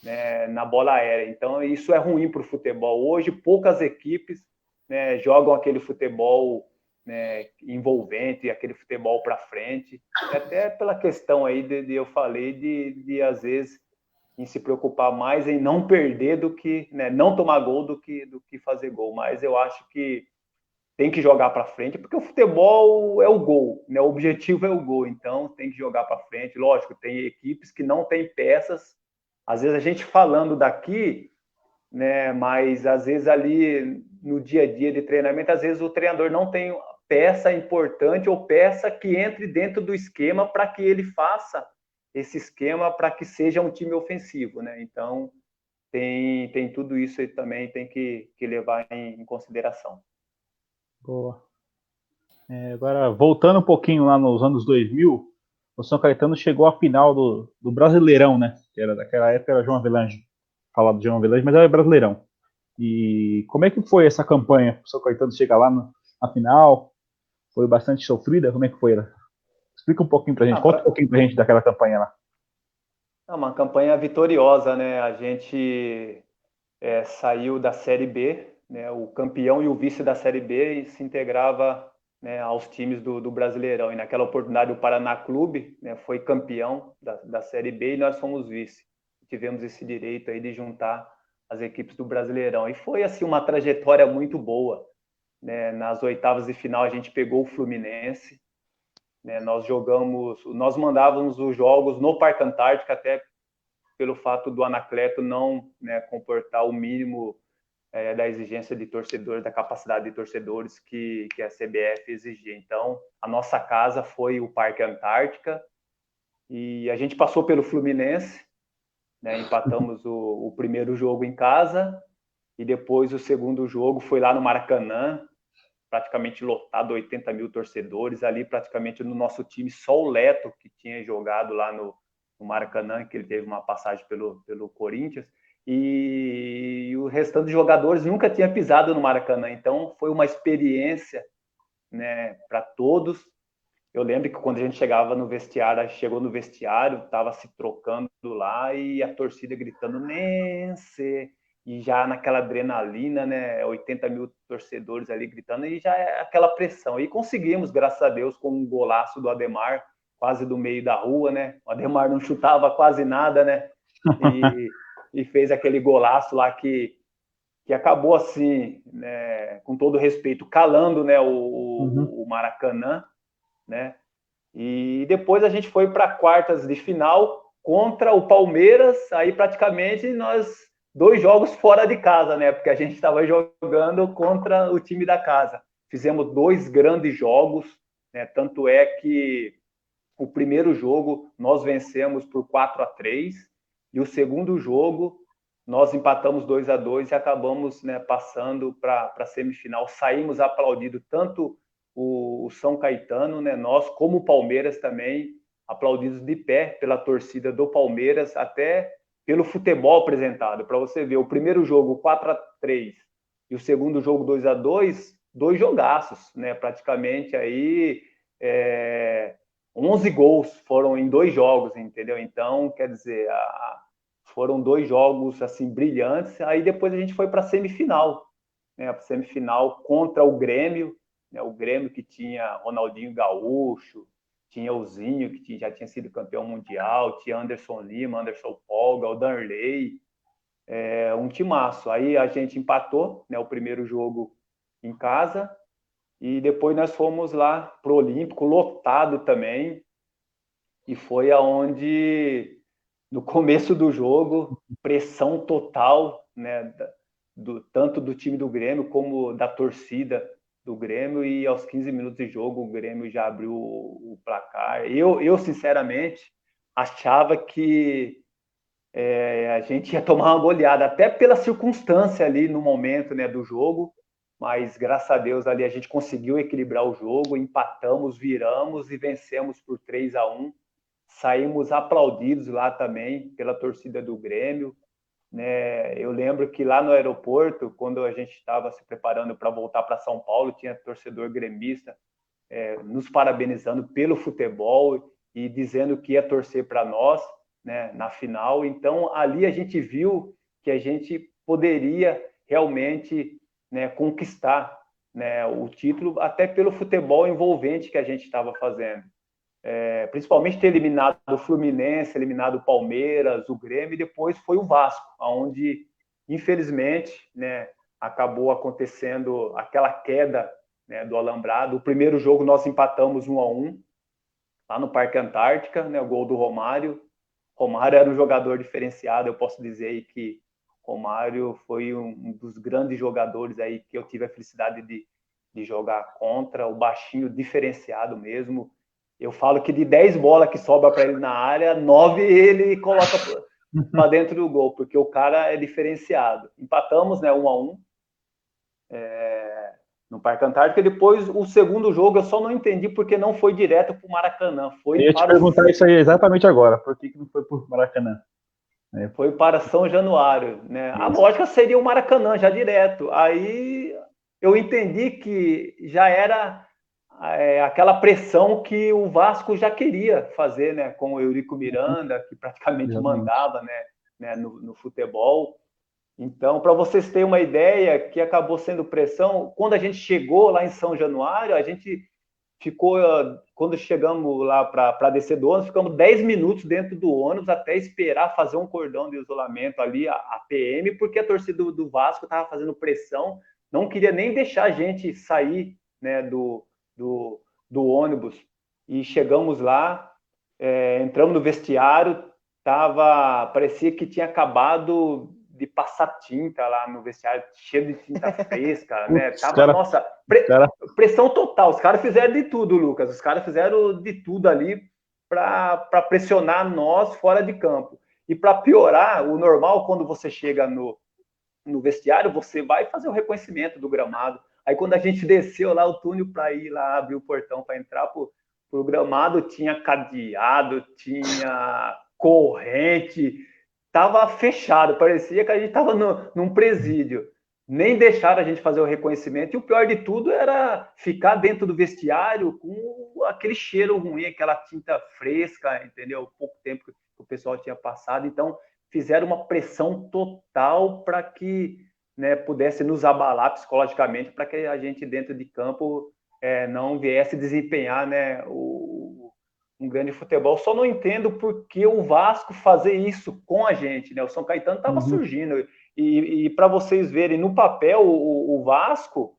né, na bola aérea. Então, isso é ruim para o futebol. Hoje, poucas equipes, né, jogam aquele futebol, né, envolvente, aquele futebol para frente, até pela questão aí eu falei de às vezes em se preocupar mais em não perder do que, né, não tomar gol do que fazer gol. Mas eu acho que tem que jogar para frente, porque o futebol é o gol, né? O objetivo é o gol, então tem que jogar para frente. Lógico, tem equipes que não têm peças, às vezes a gente falando daqui, né, mas às vezes ali no dia a dia de treinamento, às vezes o treinador não tem peça importante ou peça que entre dentro do esquema para que ele faça esse esquema para que seja um time ofensivo, né? Então tem tudo isso aí também, tem que levar em consideração. Boa. Agora, voltando um pouquinho lá nos anos 2000, o São Caetano chegou à final do Brasileirão, né? Que era, daquela época era João Avelange. Falar do João Avelange, mas era Brasileirão. E como é que foi essa campanha? O São Caetano chegar lá na final? Foi bastante sofrida? Como é que foi? Explica um pouquinho pra gente, conta um pouquinho pra gente daquela campanha lá. É uma campanha vitoriosa, né? A gente saiu da Série B, né? O campeão e o vice da Série B se integrava, né, aos times do Brasileirão. E naquela oportunidade o Paraná Clube, né, foi campeão da Série B e nós fomos vice. Tivemos esse direito aí de juntar as equipes do Brasileirão. E foi assim uma trajetória muito boa, né? Nas oitavas de final a gente pegou o Fluminense, né? Nós mandávamos os jogos no Parque Antártica, até pelo fato do Anacleto não, né, comportar o mínimo da exigência de torcedores, da capacidade de torcedores que a CBF exigia. Então, a nossa casa foi o Parque Antártica e a gente passou pelo Fluminense, né, empatamos o primeiro jogo em casa e depois o segundo jogo foi lá no Maracanã, praticamente lotado, 80 mil torcedores, ali praticamente no nosso time, só o Leto que tinha jogado lá no Maracanã, que ele teve uma passagem pelo Corinthians, e o restante dos jogadores nunca tinha pisado no Maracanã, então foi uma experiência, né, para todos. Eu lembro que quando a gente chegou no vestiário, estava se trocando lá e a torcida gritando Nense, e já naquela adrenalina, né, 80 mil torcedores ali gritando, e já é aquela pressão. E conseguimos, graças a Deus, com um golaço do Ademar, quase do meio da rua, né? O Ademar não chutava quase nada, né? E fez aquele golaço lá que acabou assim, né, com todo respeito, calando, né, o Maracanã, né? E depois a gente foi para quartas de final contra o Palmeiras, aí praticamente nós 2 jogos fora de casa, né? Porque a gente estava jogando contra o time da casa. Fizemos 2 grandes jogos, né? Tanto é que o primeiro jogo nós vencemos por 4-3 e o segundo jogo nós empatamos 2-2 e acabamos, né, passando para a semifinal. Saímos aplaudidos tanto o São Caetano, né, nós, como o Palmeiras também, aplaudidos de pé pela torcida do Palmeiras, até pelo futebol apresentado. Para você ver, o primeiro jogo 4-3 e o segundo jogo 2-2, 2 jogaços, né, praticamente aí 11 gols foram em 2 jogos, entendeu? Então, quer dizer, foram 2 jogos assim brilhantes. Aí depois a gente foi para a semifinal, né? A semifinal contra o Grêmio, né? O Grêmio que tinha Ronaldinho Gaúcho, tinha o Zinho, que já tinha sido campeão mundial, tinha Anderson Lima, Anderson Polga, o Darley, um timaço. Aí a gente empatou, né, o primeiro jogo em casa e depois nós fomos lá pro Olímpico, lotado também, e foi aonde no começo do jogo, pressão total, né, tanto do time do Grêmio como da torcida do Grêmio, e aos 15 minutos de jogo o Grêmio já abriu o placar. Eu sinceramente, achava que a gente ia tomar uma goleada, até pela circunstância ali no momento, né, do jogo, mas graças a Deus ali a gente conseguiu equilibrar o jogo, empatamos, viramos e vencemos por 3-1. Saímos aplaudidos lá também pela torcida do Grêmio, né? Eu lembro que lá no aeroporto, quando a gente estava se preparando para voltar para São Paulo, tinha torcedor gremista nos parabenizando pelo futebol e dizendo que ia torcer para nós, né, na final. Então, ali a gente viu que a gente poderia realmente, né, conquistar, né, o título, até pelo futebol envolvente que a gente estava fazendo. Principalmente ter eliminado o Fluminense, eliminado o Palmeiras, o Grêmio, e depois foi o Vasco, onde, infelizmente, né, acabou acontecendo aquela queda, né, do alambrado. O primeiro jogo nós empatamos 1-1, lá no Parque Antártica, né, o gol do Romário. Romário era um jogador diferenciado, eu posso dizer aí que Romário foi um dos grandes jogadores aí que eu tive a felicidade de jogar contra, o baixinho diferenciado mesmo. Eu falo que de 10 bolas que sobra para ele na área, 9 ele coloca para dentro do gol, porque o cara é diferenciado. Empatamos, né, 1-1 no Parque Antártica. Depois, o segundo jogo, eu só não entendi porque não foi direto para o Maracanã. Eu ia te perguntar isso aí exatamente agora. Por que não foi para o Maracanã? Foi para São Januário, né? A lógica seria o Maracanã, já direto. Aí eu entendi que já era aquela pressão que o Vasco já queria fazer, né, com o Eurico Miranda, que praticamente mandava, né, no futebol. Então, para vocês terem uma ideia, que acabou sendo pressão, quando a gente chegou lá em São Januário, a gente quando chegamos lá para descer do ônibus, ficamos 10 minutos dentro do ônibus até esperar fazer um cordão de isolamento ali, a PM, porque a torcida do Vasco estava fazendo pressão, não queria nem deixar a gente sair, né, do ônibus. E chegamos lá, entramos no vestiário, parecia que tinha acabado de passar tinta lá no vestiário, cheio de tinta fresca, né? Pressão total. Os caras fizeram de tudo, Lucas. Os caras fizeram de tudo ali para pressionar nós fora de campo. E para piorar, o normal, quando você chega no vestiário, você vai fazer o reconhecimento do gramado. Aí quando a gente desceu lá o túnel para ir lá abrir o portão para entrar pro gramado, tinha cadeado, tinha corrente, tava fechado, parecia que a gente tava num presídio. Nem deixaram a gente fazer o reconhecimento, e o pior de tudo era ficar dentro do vestiário com aquele cheiro ruim, aquela tinta fresca, entendeu? Pouco tempo que o pessoal tinha passado, então fizeram uma pressão total para que, né, pudesse nos abalar psicologicamente, para que a gente dentro de campo não viesse desempenhar, né, um grande futebol. Só não entendo por que o Vasco fazer isso com a gente, né? O São Caetano estava surgindo. E para vocês verem, no papel, o Vasco,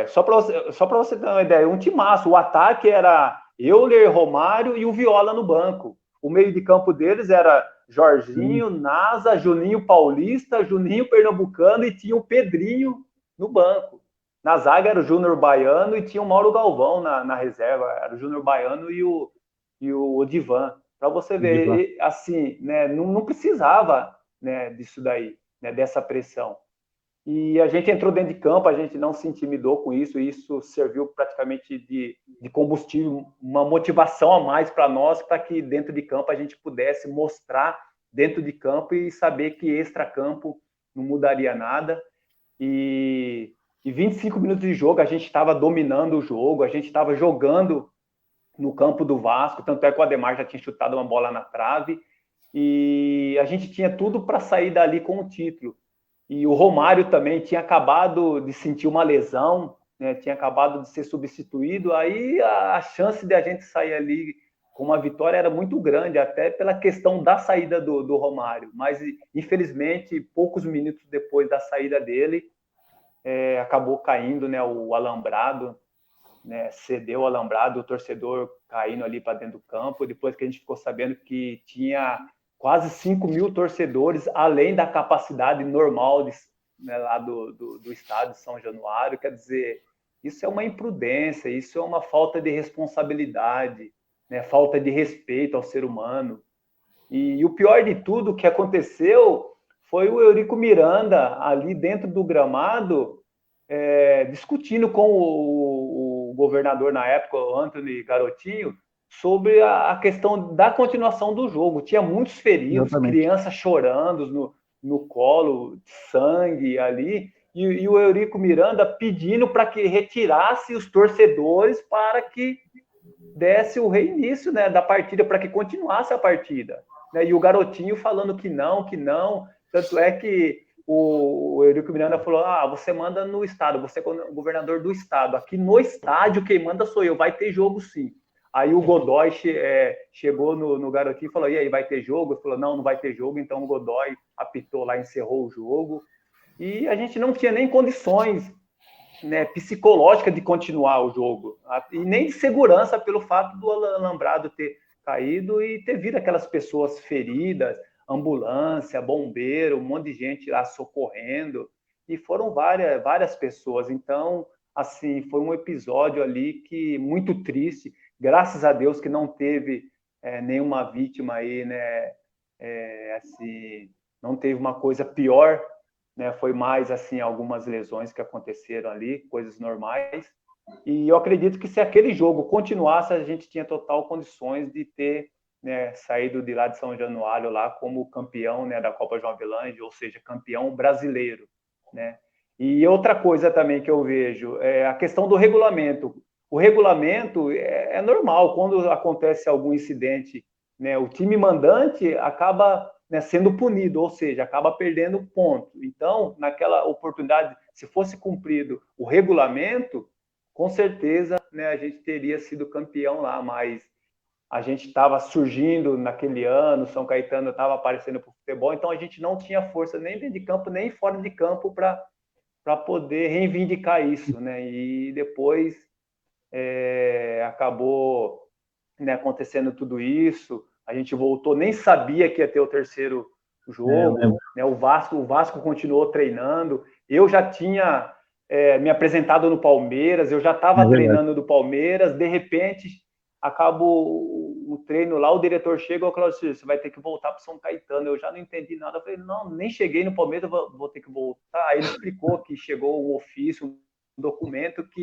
só para você ter uma ideia, um timaço. O ataque era Euler, Romário e o Viola no banco. O meio de campo deles era Jorginho, Nasa, Juninho Paulista, Juninho Pernambucano e tinha o Pedrinho no banco. Na zaga era o Júnior Baiano e tinha o Mauro Galvão na reserva. Era o Júnior Baiano e o Odivan. Para você ver, assim, né, não precisava, né, disso daí, né, dessa pressão. E a gente entrou dentro de campo, a gente não se intimidou com isso, e isso serviu praticamente de combustível, uma motivação a mais para nós, para que dentro de campo a gente pudesse mostrar dentro de campo e saber que extra-campo não mudaria nada. E 25 minutos de jogo, a gente estava dominando o jogo, a gente estava jogando no campo do Vasco, tanto é que o Ademar já tinha chutado uma bola na trave, e a gente tinha tudo para sair dali com o título. E o Romário também tinha acabado de sentir uma lesão, né, tinha acabado de ser substituído, aí a chance de a gente sair ali com uma vitória era muito grande, até pela questão da saída do Romário, mas infelizmente, poucos minutos depois da saída dele, acabou caindo, né, o alambrado, né, cedeu o alambrado, o torcedor caindo ali para dentro do campo, depois que a gente ficou sabendo que tinha quase 5 mil torcedores, além da capacidade normal né, lá do estádio de São Januário. Quer dizer, isso é uma imprudência, isso é uma falta de responsabilidade, né, falta de respeito ao ser humano. E o pior de tudo que aconteceu foi o Eurico Miranda ali dentro do gramado, discutindo com o governador na época, o Antony Garotinho, sobre a questão da continuação do jogo. Tinha muitos feridos, crianças chorando no colo, sangue ali, e o Eurico Miranda pedindo para que retirasse os torcedores para que desse o reinício, né, da partida, para que continuasse a partida. Né? E o Garotinho falando que não. Tanto é que o Eurico Miranda falou, você manda no estado, você é o governador do estado. Aqui no estádio quem manda sou eu, vai ter jogo sim. Aí o Godoy chegou no Garotinho e falou, e aí, vai ter jogo? Ele falou, não vai ter jogo. Então o Godoy apitou lá, encerrou o jogo. E a gente não tinha nem condições, né, psicológicas de continuar o jogo. E nem de segurança pelo fato do alambrado ter caído e ter vindo aquelas pessoas feridas, ambulância, bombeiro, um monte de gente lá socorrendo. E foram várias pessoas. Então, assim, foi um episódio ali que muito triste. Graças a Deus que não teve nenhuma vítima aí, né? Assim, não teve uma coisa pior, né? Foi mais assim algumas lesões que aconteceram ali, coisas normais. E eu acredito que se aquele jogo continuasse, a gente tinha total condições de ter, né, saído de lá de São Januário lá como campeão, né, da Copa João Avelange, ou seja, campeão brasileiro, né? E outra coisa também que eu vejo é a questão do regulamento. O regulamento é normal, quando acontece algum incidente, né, o time mandante acaba, né, sendo punido, ou seja, acaba perdendo ponto. Então, naquela oportunidade, se fosse cumprido o regulamento, com certeza, né, a gente teria sido campeão lá, mas a gente estava surgindo naquele ano, São Caetano estava aparecendo para o futebol, então a gente não tinha força nem dentro de campo, nem fora de campo para poder reivindicar isso, né? E depois acabou, né, acontecendo tudo isso, a gente voltou, nem sabia que ia ter o terceiro jogo, né? O Vasco continuou treinando, eu já tinha me apresentado no Palmeiras, eu já estava treinando do Palmeiras, de repente acaba o treino lá, o diretor chega, Claudio, você vai ter que voltar para São Caetano. Eu já não entendi nada, eu falei, não, nem cheguei no Palmeiras, vou ter que voltar. Aí ele explicou que chegou um ofício, um documento que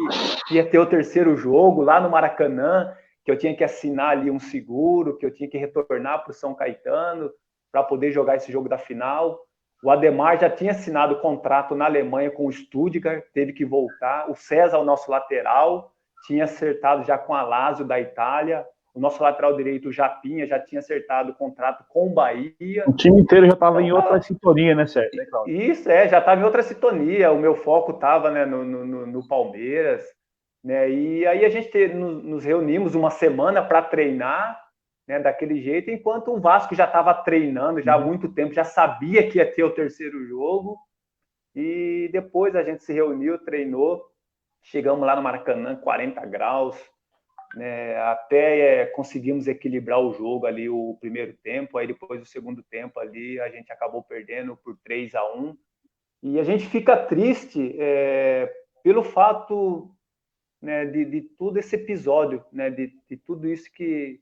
ia ter o terceiro jogo lá no Maracanã, que eu tinha que assinar ali um seguro, que eu tinha que retornar para o São Caetano para poder jogar esse jogo da final. O Ademar já tinha assinado contrato na Alemanha com o Stuttgart, teve que voltar. O César, o nosso lateral, tinha acertado já com a Lazio da Itália. O nosso lateral direito, o Japinha, já tinha acertado o contrato com o Bahia. O time inteiro já estava em outra sintonia, né, Sérgio? Isso, já estava em outra sintonia. O meu foco estava, né, no Palmeiras. Né? E aí a gente nos reunimos uma semana para treinar, né, daquele jeito, enquanto o Vasco já estava treinando já há muito tempo, já sabia que ia ter o terceiro jogo. E depois a gente se reuniu, treinou. Chegamos lá no Maracanã, 40 graus, né, até conseguimos equilibrar o jogo ali, o primeiro tempo, aí depois o segundo tempo ali, a gente acabou perdendo por 3-1. E a gente fica triste pelo fato, né, de todo esse episódio, né, de tudo isso que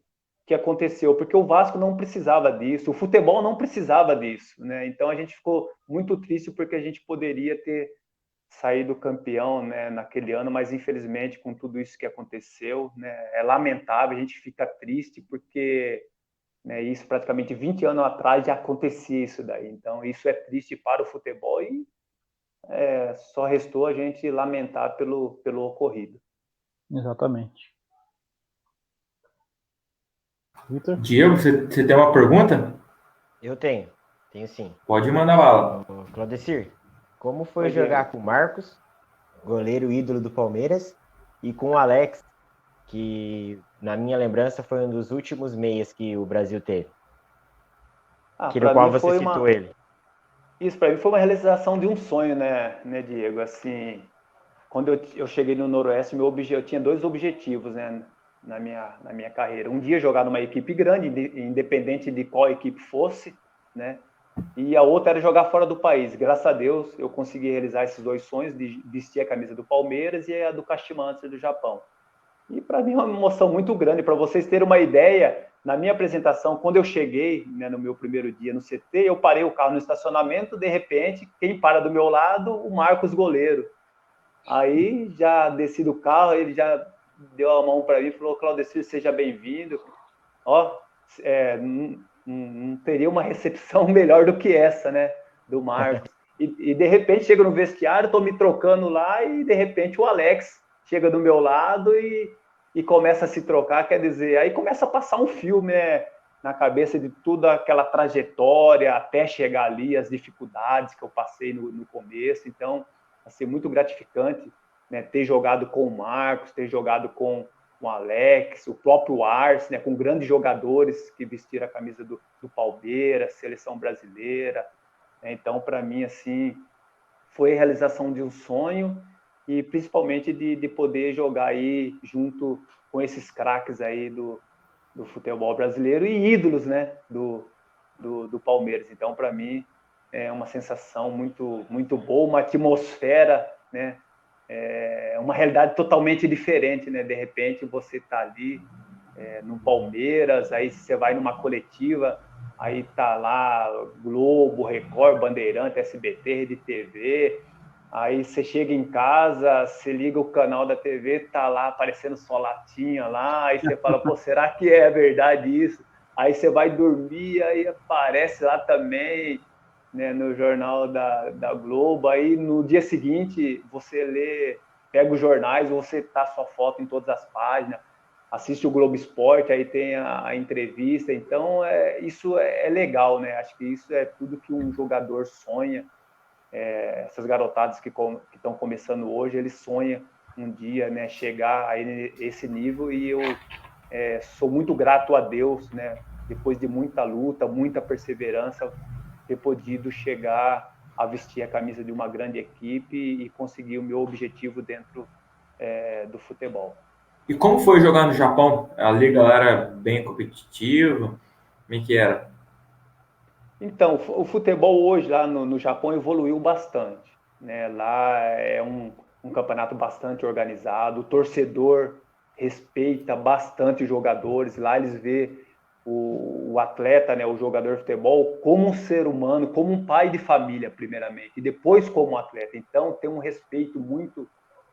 aconteceu, porque o Vasco não precisava disso, o futebol não precisava disso, né? Então a gente ficou muito triste porque a gente poderia ter saído campeão, né, naquele ano, mas infelizmente com tudo isso que aconteceu, né, é lamentável, a gente fica triste porque, né, isso praticamente 20 anos atrás já acontecia isso daí, então isso é triste para o futebol e só restou a gente lamentar pelo ocorrido. Exatamente. Victor? Diego, você tem uma pergunta? Eu tenho sim. Pode mandar bala. Claudecir, como foi jogar com o Marcos, goleiro ídolo do Palmeiras, e com o Alex, que na minha lembrança foi um dos últimos meias que o Brasil teve? No qual você citou ele. Isso, para mim foi uma realização de um sonho, né, Diego? Assim, quando eu cheguei no Noroeste, eu tinha 2 objetivos, né, na minha carreira. Um dia jogar numa equipe grande, independente de qual equipe fosse, né? E a outra era jogar fora do país. Graças a Deus, eu consegui realizar esses 2 sonhos, de vestir a camisa do Palmeiras e a do Kashima Antlers do Japão. E para mim é uma emoção muito grande. Para vocês terem uma ideia, na minha apresentação, quando eu cheguei, né, no meu primeiro dia no CT, eu parei o carro no estacionamento, de repente, quem para do meu lado? O Marcos, goleiro. Aí já desci do carro, ele já deu a mão para mim e falou, Claudecir, seja bem-vindo. Não teria uma recepção melhor do que essa, né, do Marcos. E de repente chega no vestiário, estou me trocando lá e de repente o Alex chega do meu lado e começa a se trocar, quer dizer, aí começa a passar um filme, né, na cabeça de toda aquela trajetória até chegar ali, as dificuldades que eu passei no começo. Então, assim, muito gratificante, né, ter jogado com o Marcos, ter jogado com o Alex, o próprio Ars, né, com grandes jogadores que vestiram a camisa do Palmeiras, seleção brasileira. Então, para mim, assim, foi a realização de um sonho e principalmente de poder jogar aí junto com esses craques aí do futebol brasileiro e ídolos, né, do Palmeiras. Então, para mim, é uma sensação muito, muito boa, uma atmosfera, né, uma realidade totalmente diferente, né? De repente você está ali no Palmeiras, aí você vai numa coletiva, aí tá lá Globo, Record, Bandeirante, SBT, Rede TV, aí você chega em casa, você liga o canal da TV, tá lá aparecendo só latinha lá, aí você fala, pô, será que é verdade isso? Aí você vai dormir, aí aparece lá também, né, no jornal da Globo, aí no dia seguinte você pega os jornais, você tá sua foto em todas as páginas, assiste o Globo Esporte, aí tem a entrevista, então isso é legal, né? Acho que isso é tudo que um jogador sonha. Essas garotadas que estão começando hoje, eles sonham um dia, né, chegar a esse nível, e eu sou muito grato a Deus, né, depois de muita luta, muita perseverança, ter podido chegar a vestir a camisa de uma grande equipe e conseguir o meu objetivo dentro do futebol. E como foi jogar no Japão? A liga lá era bem competitiva? Como é que era? Então, o futebol hoje lá no Japão evoluiu bastante, né? Lá é um campeonato bastante organizado, o torcedor respeita bastante os jogadores, lá eles vê o atleta, né, o jogador de futebol, como um ser humano, como um pai de família, primeiramente, e depois como atleta. Então, tem um respeito muito,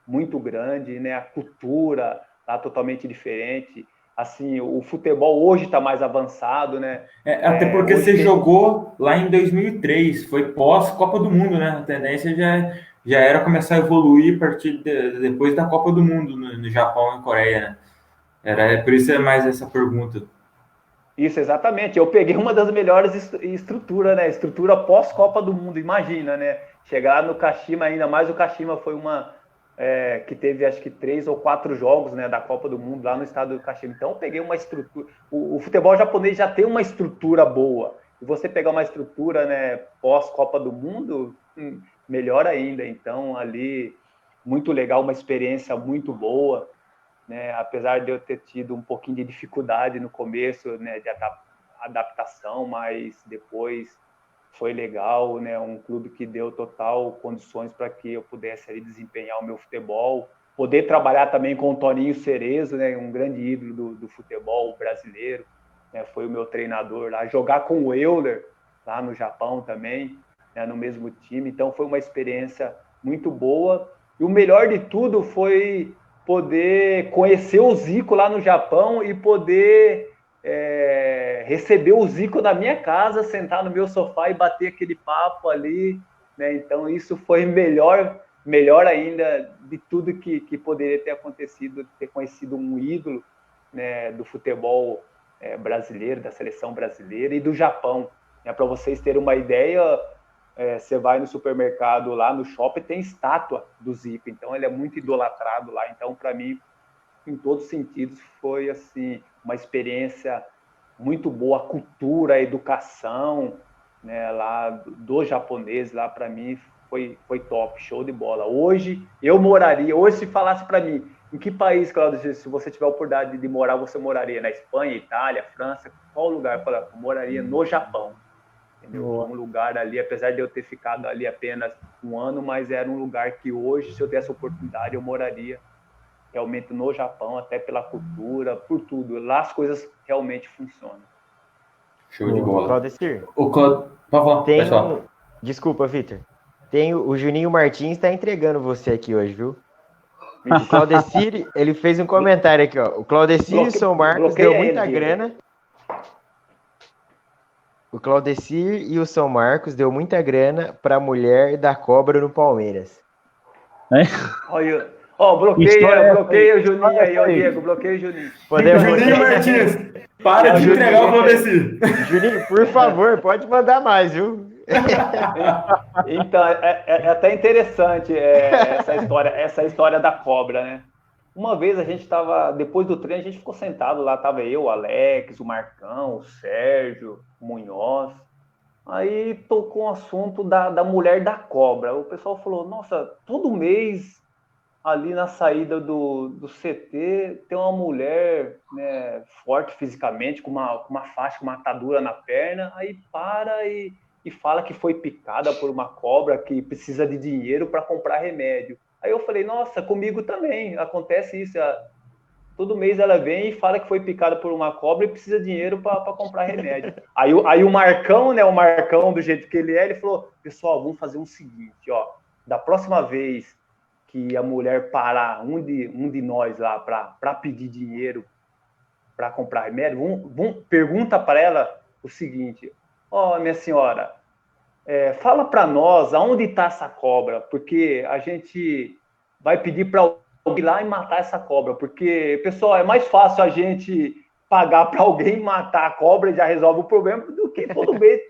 muito grande, né? A cultura lá totalmente diferente. Assim, o futebol hoje está mais avançado, né? Até porque Hoje você jogou lá em 2003, foi pós-Copa do Mundo, né? A tendência já era começar a evoluir a partir depois da Copa do Mundo no Japão e Coreia, né? Por isso é mais essa pergunta. Isso, exatamente. Eu peguei uma das melhores estruturas, né? Estrutura pós-Copa do Mundo, imagina, né? Chegar no Kashima, ainda mais o Kashima foi uma que teve acho que 3 ou 4 jogos, né, da Copa do Mundo lá no estado do Kashima. Então eu peguei uma estrutura. O futebol japonês já tem uma estrutura boa. E você pegar uma estrutura, né, pós-Copa do Mundo, melhor ainda. Então ali, muito legal, uma experiência muito boa. Né, apesar de eu ter tido um pouquinho de dificuldade no começo, né, de adaptação, mas depois foi legal, né, um clube que deu total condições para que eu pudesse ali desempenhar o meu futebol, poder trabalhar também com o Toninho Cerezo, né, um grande ídolo do futebol brasileiro, né, foi o meu treinador lá, jogar com o Euler lá no Japão também, né, no mesmo time, então foi uma experiência muito boa, e o melhor de tudo foi poder conhecer o Zico lá no Japão e poder receber o Zico na minha casa, sentar no meu sofá e bater aquele papo ali, né? Então isso foi melhor ainda de tudo que poderia ter acontecido, ter conhecido um ídolo, né, do futebol brasileiro, da seleção brasileira e do Japão. Né? Para vocês terem uma ideia, você vai no supermercado lá no shopping, tem estátua do Zico, então ele é muito idolatrado lá. Então, para mim, em todos os sentidos, foi assim uma experiência muito boa. A cultura, a educação, né, lá dos japoneses, lá para mim foi top, show de bola. Hoje eu moraria, hoje se falasse para mim, em que país, Claudio, se você tiver a oportunidade de morar, você moraria? Na Espanha, Itália, França? Qual lugar? Eu moraria no Japão. Entendeu? Um lugar ali, apesar de eu ter ficado ali apenas um ano, mas era um lugar que hoje, se eu tivesse oportunidade, eu moraria realmente no Japão, até pela cultura, por tudo. Lá as coisas realmente funcionam. Show de bola. Claudecir, Pode falar. Desculpa, Vitor. O Juninho Martins está entregando você aqui hoje, viu? O Claudecir, ele fez um comentário aqui, ó. O Claudecir e o São Marcos deu muita grana. O Claudecir e o São Marcos deu muita grana para a mulher da cobra no Palmeiras. Olha, bloqueia o Juninho aí, Diego, bloqueia o Juninho. Juninho Martins, para de entregar o Claudecir. Juninho, por favor, pode mandar mais, viu? Então, é até interessante essa história da cobra, né? Uma vez a gente estava, depois do treino, a gente ficou sentado lá, estava eu, o Alex, o Marcão, o Sérgio, o Munhoz. Aí tocou um assunto da mulher da cobra. O pessoal falou, nossa, todo mês ali na saída do CT tem uma mulher, né, forte fisicamente, com uma faixa, com uma atadura na perna, aí para e fala que foi picada por uma cobra, que precisa de dinheiro para comprar remédio. Aí eu falei, nossa, comigo também acontece isso. Todo mês ela vem e fala que foi picada por uma cobra e precisa de dinheiro para comprar remédio. Aí o Marcão, né, o Marcão, do jeito que ele falou, pessoal, vamos fazer o seguinte, ó, da próxima vez que a mulher parar um de nós lá para pedir dinheiro para comprar remédio, pergunta para ela o seguinte, ó, minha senhora, fala para nós aonde está essa cobra, porque a gente vai pedir para alguém ir lá e matar essa cobra, porque, pessoal, é mais fácil a gente pagar para alguém matar a cobra e já resolve o problema, do que todo mês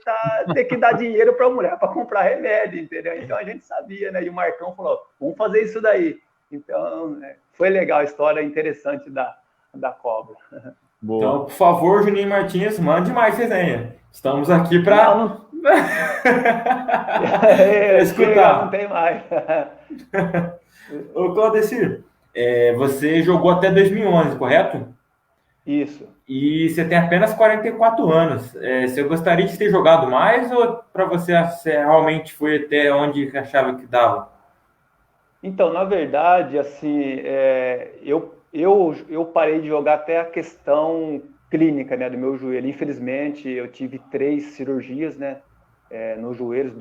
ter que dar dinheiro para a mulher para comprar remédio, entendeu? Então a gente sabia, né? E o Marcão falou, vamos fazer isso daí. Então, foi legal a história interessante da cobra. Boa. Então, por favor, Juninho Martins, mande mais resenha. Estamos aqui para escutar. Não tem mais. Ô, Claudecir, você jogou até 2011, correto? Isso. E você tem apenas 44 anos. Você gostaria de ter jogado mais ou para você realmente foi até onde achava que dava? Então, na verdade, assim, eu parei de jogar até a questão clínica, né, do meu joelho. Infelizmente, eu tive 3 cirurgias, né, nos joelhos,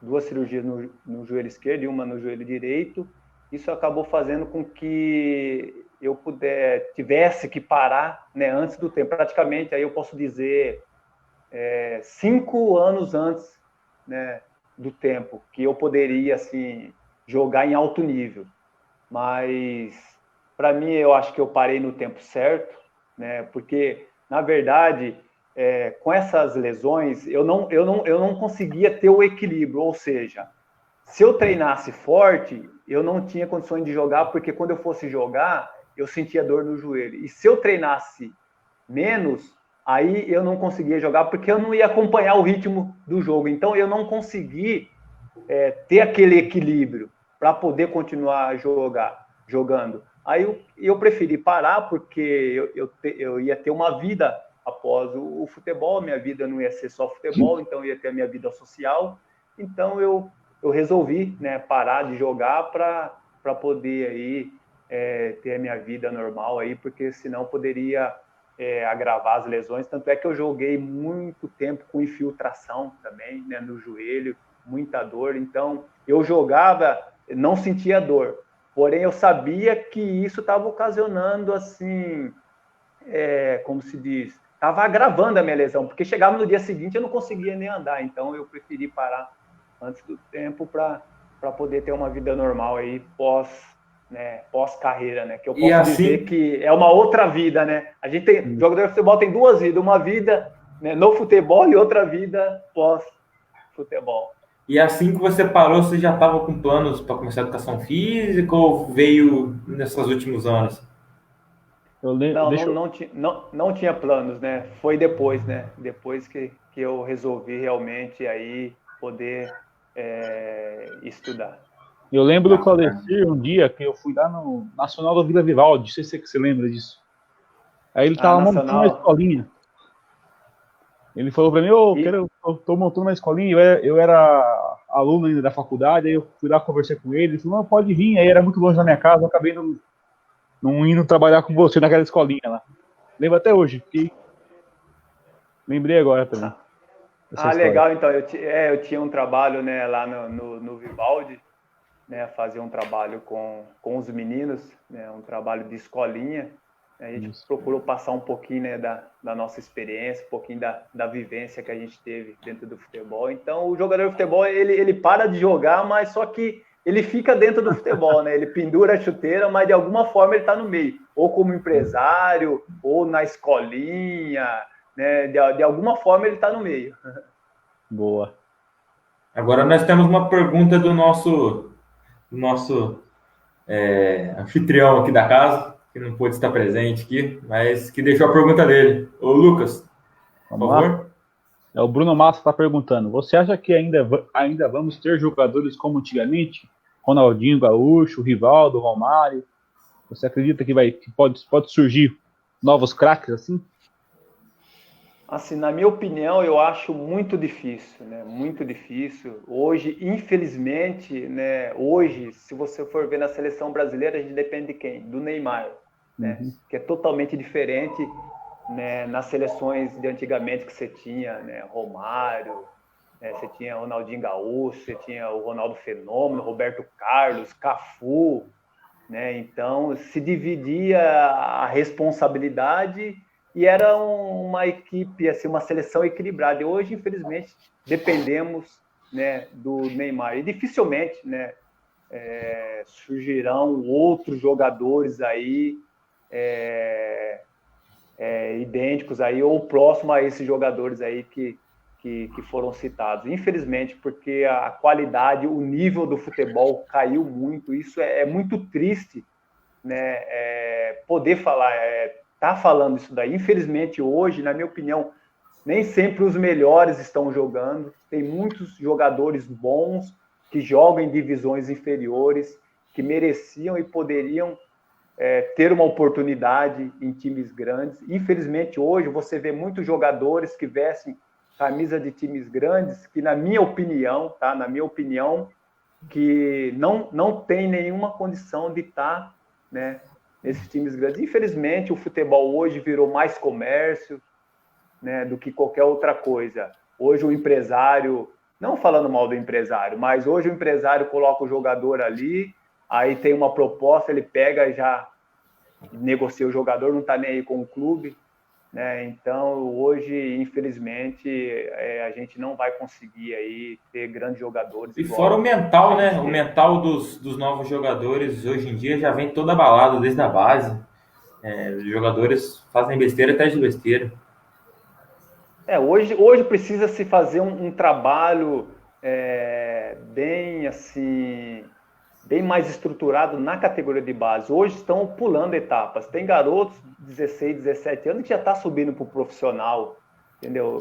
duas cirurgias no joelho esquerdo e uma no joelho direito. Isso acabou fazendo com que eu tivesse que parar, né, antes do tempo. Praticamente, aí eu posso dizer, 5 anos antes, né, do tempo, que eu poderia, assim, jogar em alto nível. Mas, para mim, eu acho que eu parei no tempo certo, né, porque, na verdade, com essas lesões, eu não conseguia ter o equilíbrio, ou seja, se eu treinasse forte, eu não tinha condições de jogar, porque quando eu fosse jogar, eu sentia dor no joelho. E se eu treinasse menos, aí eu não conseguia jogar, porque eu não ia acompanhar o ritmo do jogo. Então, eu não consegui ter aquele equilíbrio para poder continuar jogando. Aí eu preferi parar, porque eu ia ter uma vida após o futebol, minha vida não ia ser só futebol, então eu ia ter a minha vida social. Então eu resolvi, né, parar de jogar para poder aí, ter a minha vida normal, aí, porque senão poderia agravar as lesões. Tanto é que eu joguei muito tempo com infiltração também, né, no joelho, muita dor. Então eu jogava, não sentia dor, porém eu sabia que isso estava ocasionando, assim, como se diz, estava agravando a minha lesão, porque chegava no dia seguinte eu não conseguia nem andar. Então eu preferi parar antes do tempo para poder ter uma vida normal aí pós-carreira, né? Que eu posso dizer que é uma outra vida, né? A gente tem, jogador de futebol tem 2 vidas, uma vida, né, no futebol e outra vida pós-futebol. E assim que você parou, você já estava com planos para começar a educação física ou veio nesses últimos anos? Não tinha planos, né? Foi depois, né? Depois que eu resolvi realmente aí poder estudar. Eu lembro do Claudecir um dia que eu fui lá no Nacional da Vila Vivaldi, não sei se você lembra disso. Aí ele tava montando uma escolinha. Ele falou pra mim, eu tô montando uma escolinha, eu era aluno ainda da faculdade, aí eu fui lá, conversei com ele falou, não, pode vir, aí era muito longe da minha casa, eu acabei não indo trabalhar com você naquela escolinha lá. Lembro até hoje, porque lembrei agora também. Legal, então, eu tinha um trabalho, né, lá no Vivaldi, né, fazer um trabalho com os meninos, né, um trabalho de escolinha. A gente procurou passar um pouquinho, né, da nossa experiência, um pouquinho da vivência que a gente teve dentro do futebol. Então, o jogador de futebol, ele para de jogar, mas só que ele fica dentro do futebol, né? Ele pendura a chuteira, mas de alguma forma ele está no meio. Ou como empresário, ou na escolinha, né? De alguma forma ele está no meio. Boa. Agora nós temos uma pergunta do nosso anfitrião aqui da casa, que não pôde estar presente aqui, mas que deixou a pergunta dele. Ô, Lucas, por favor. O Bruno Massa está perguntando, você acha que ainda vamos ter jogadores como antigamente? Ronaldinho Gaúcho, Rivaldo, Romário? Você acredita que pode surgir novos craques assim? Assim, na minha opinião, eu acho muito difícil, né? Muito difícil. Hoje, infelizmente, né? Hoje, se você for ver na seleção brasileira, a gente depende de quem? Do Neymar, né? Que é totalmente diferente, né? Nas seleções de antigamente que você tinha, né? Romário, né? Você tinha Ronaldinho Gaúcho, você tinha o Ronaldo Fenômeno, Roberto Carlos, Cafu, né? Então, se dividia a responsabilidade e era uma equipe, assim, uma seleção equilibrada. E hoje, infelizmente, dependemos, né, do Neymar. E dificilmente, né, surgirão outros jogadores aí idênticos aí, ou próximos a esses jogadores aí que que foram citados. Infelizmente, porque a qualidade, o nível do futebol caiu muito. Isso é muito triste, né? Poder falar, tá falando isso daí. Infelizmente, hoje, na minha opinião, nem sempre os melhores estão jogando. Tem muitos jogadores bons que jogam em divisões inferiores, que mereciam e poderiam ter uma oportunidade em times grandes. Infelizmente, hoje, você vê muitos jogadores que vestem camisa de times grandes, que, na minha opinião, que não tem nenhuma condição de estar, né, nesses times grandes. Infelizmente, o futebol hoje virou mais comércio, né, do que qualquer outra coisa. Hoje o empresário, não falando mal do empresário, mas hoje o empresário coloca o jogador ali, aí tem uma proposta, ele pega e já negocia o jogador, não está nem aí com o clube, né? Então, hoje, infelizmente, a gente não vai conseguir aí ter grandes jogadores. E fora o mental, né? O mental dos novos jogadores, hoje em dia, já vem todo abalado desde a base. Os jogadores fazem besteira atrás de besteira. Hoje precisa se fazer um trabalho bem assim, bem mais estruturado na categoria de base. Hoje estão pulando etapas. Tem garotos de 16, 17 anos que já está subindo para o profissional, entendeu?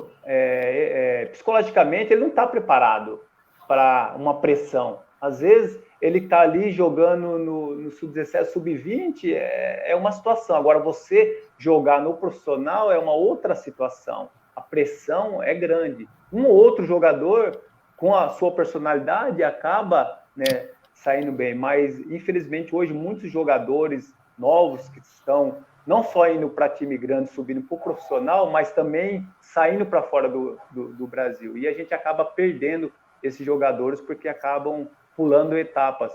Psicologicamente ele não está preparado para uma pressão. Às vezes ele está ali jogando no sub-17, sub-20, é uma situação. Agora você jogar no profissional é uma outra situação. A pressão é grande. Um ou outro jogador, com a sua personalidade, acaba, né, saindo bem. Mas, infelizmente, hoje, muitos jogadores novos que estão não só indo para time grande, subindo para o profissional, mas também saindo para fora do Brasil. E a gente acaba perdendo esses jogadores porque acabam pulando etapas.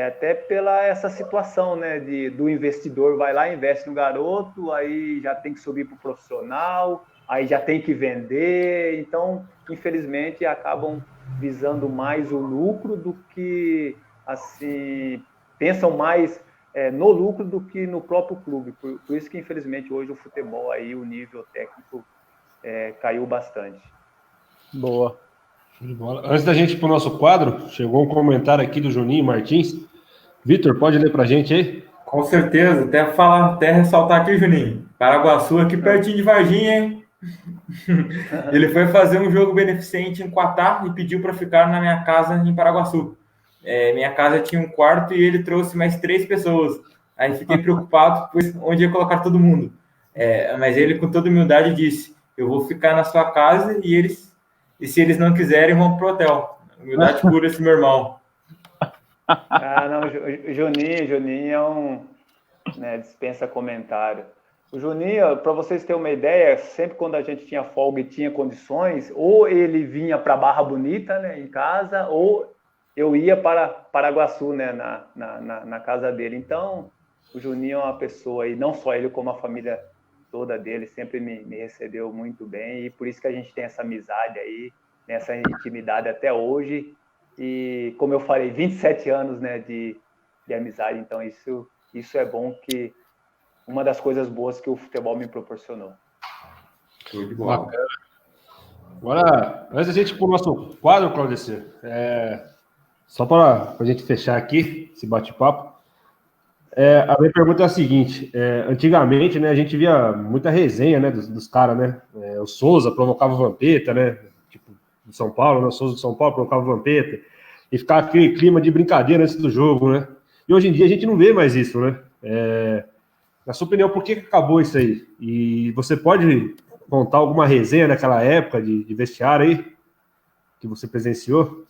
Até pela essa situação, né, do investidor vai lá, investe no garoto, aí já tem que subir para o profissional, aí já tem que vender, então, infelizmente, acabam visando mais o lucro do que, assim, pensam mais no lucro do que no próprio clube. Por isso que, infelizmente, hoje o futebol, aí, o nível técnico caiu bastante. Boa. Antes da gente ir para o nosso quadro, chegou um comentário aqui do Juninho Martins. Vitor, pode ler para a gente aí? Com certeza, até ressaltar aqui, Juninho. Paraguaçu, aqui pertinho de Varginha, hein? Ele foi fazer um jogo beneficente em Quatá e pediu para ficar na minha casa em Paraguaçu. Minha casa tinha um quarto e ele trouxe mais 3 pessoas. Aí fiquei preocupado, pois onde ia colocar todo mundo. Mas ele, com toda humildade, disse: eu vou ficar na sua casa e se eles não quiserem, vão pro hotel. Humildade pura esse meu irmão. Não, Juninho dispensa comentário. O Juninho, para vocês terem uma ideia, sempre quando a gente tinha folga e tinha condições, ou ele vinha para Barra Bonita, né, em casa, ou eu ia para Paraguaçu, né, na casa dele. Então, o Juninho é uma pessoa, e não só ele, como a família toda dele, sempre me recebeu muito bem, e por isso que a gente tem essa amizade aí, essa intimidade até hoje. E, como eu falei, 27 anos, né, de amizade, então isso é bom, que uma das coisas boas que o futebol me proporcionou. Show de bola. Bacana. Agora, antes da gente ir para o nosso quadro, Claudio, só para a gente fechar aqui esse bate-papo, a minha pergunta é a seguinte: antigamente, né, a gente via muita resenha, né, dos caras, né? O Souza provocava o Vampeta, né? Tipo, de São Paulo, né? O Souza de São Paulo provocava o Vampeta, e ficava aquele clima de brincadeira antes do jogo, né? E hoje em dia a gente não vê mais isso, né? Na sua opinião, por que acabou isso aí? E você pode contar alguma resenha daquela época de vestiário aí, que você presenciou?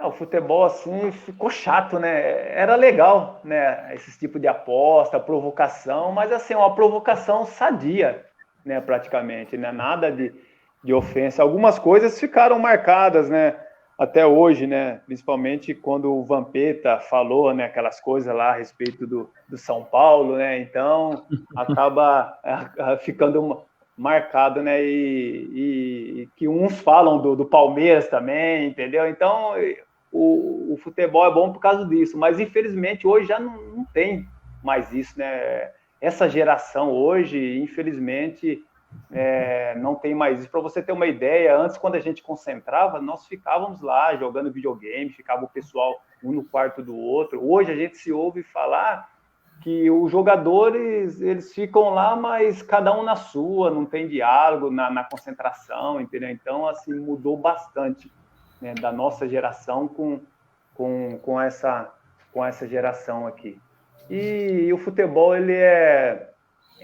O futebol, assim, ficou chato, né? Era legal, né? Esse tipo de aposta, provocação, mas, assim, uma provocação sadia, né? Praticamente, né? Nada de ofensa. Algumas coisas ficaram marcadas, né? Até hoje, né? Principalmente quando o Vampeta falou, né? Aquelas coisas lá a respeito do São Paulo, né? Então, acaba ficando marcado, né? E que uns falam do Palmeiras também, entendeu? Então, o futebol é bom por causa disso, mas infelizmente hoje já não tem mais isso, né? Essa geração hoje, infelizmente, não tem mais isso. Para você ter uma ideia, antes, quando a gente concentrava, nós ficávamos lá jogando videogame, ficava o pessoal um no quarto do outro. Hoje a gente se ouve falar que os jogadores, eles ficam lá, mas cada um na sua, não tem diálogo na concentração, entendeu? Então, assim, mudou bastante, né, da nossa geração com essa geração aqui. E o futebol, ele é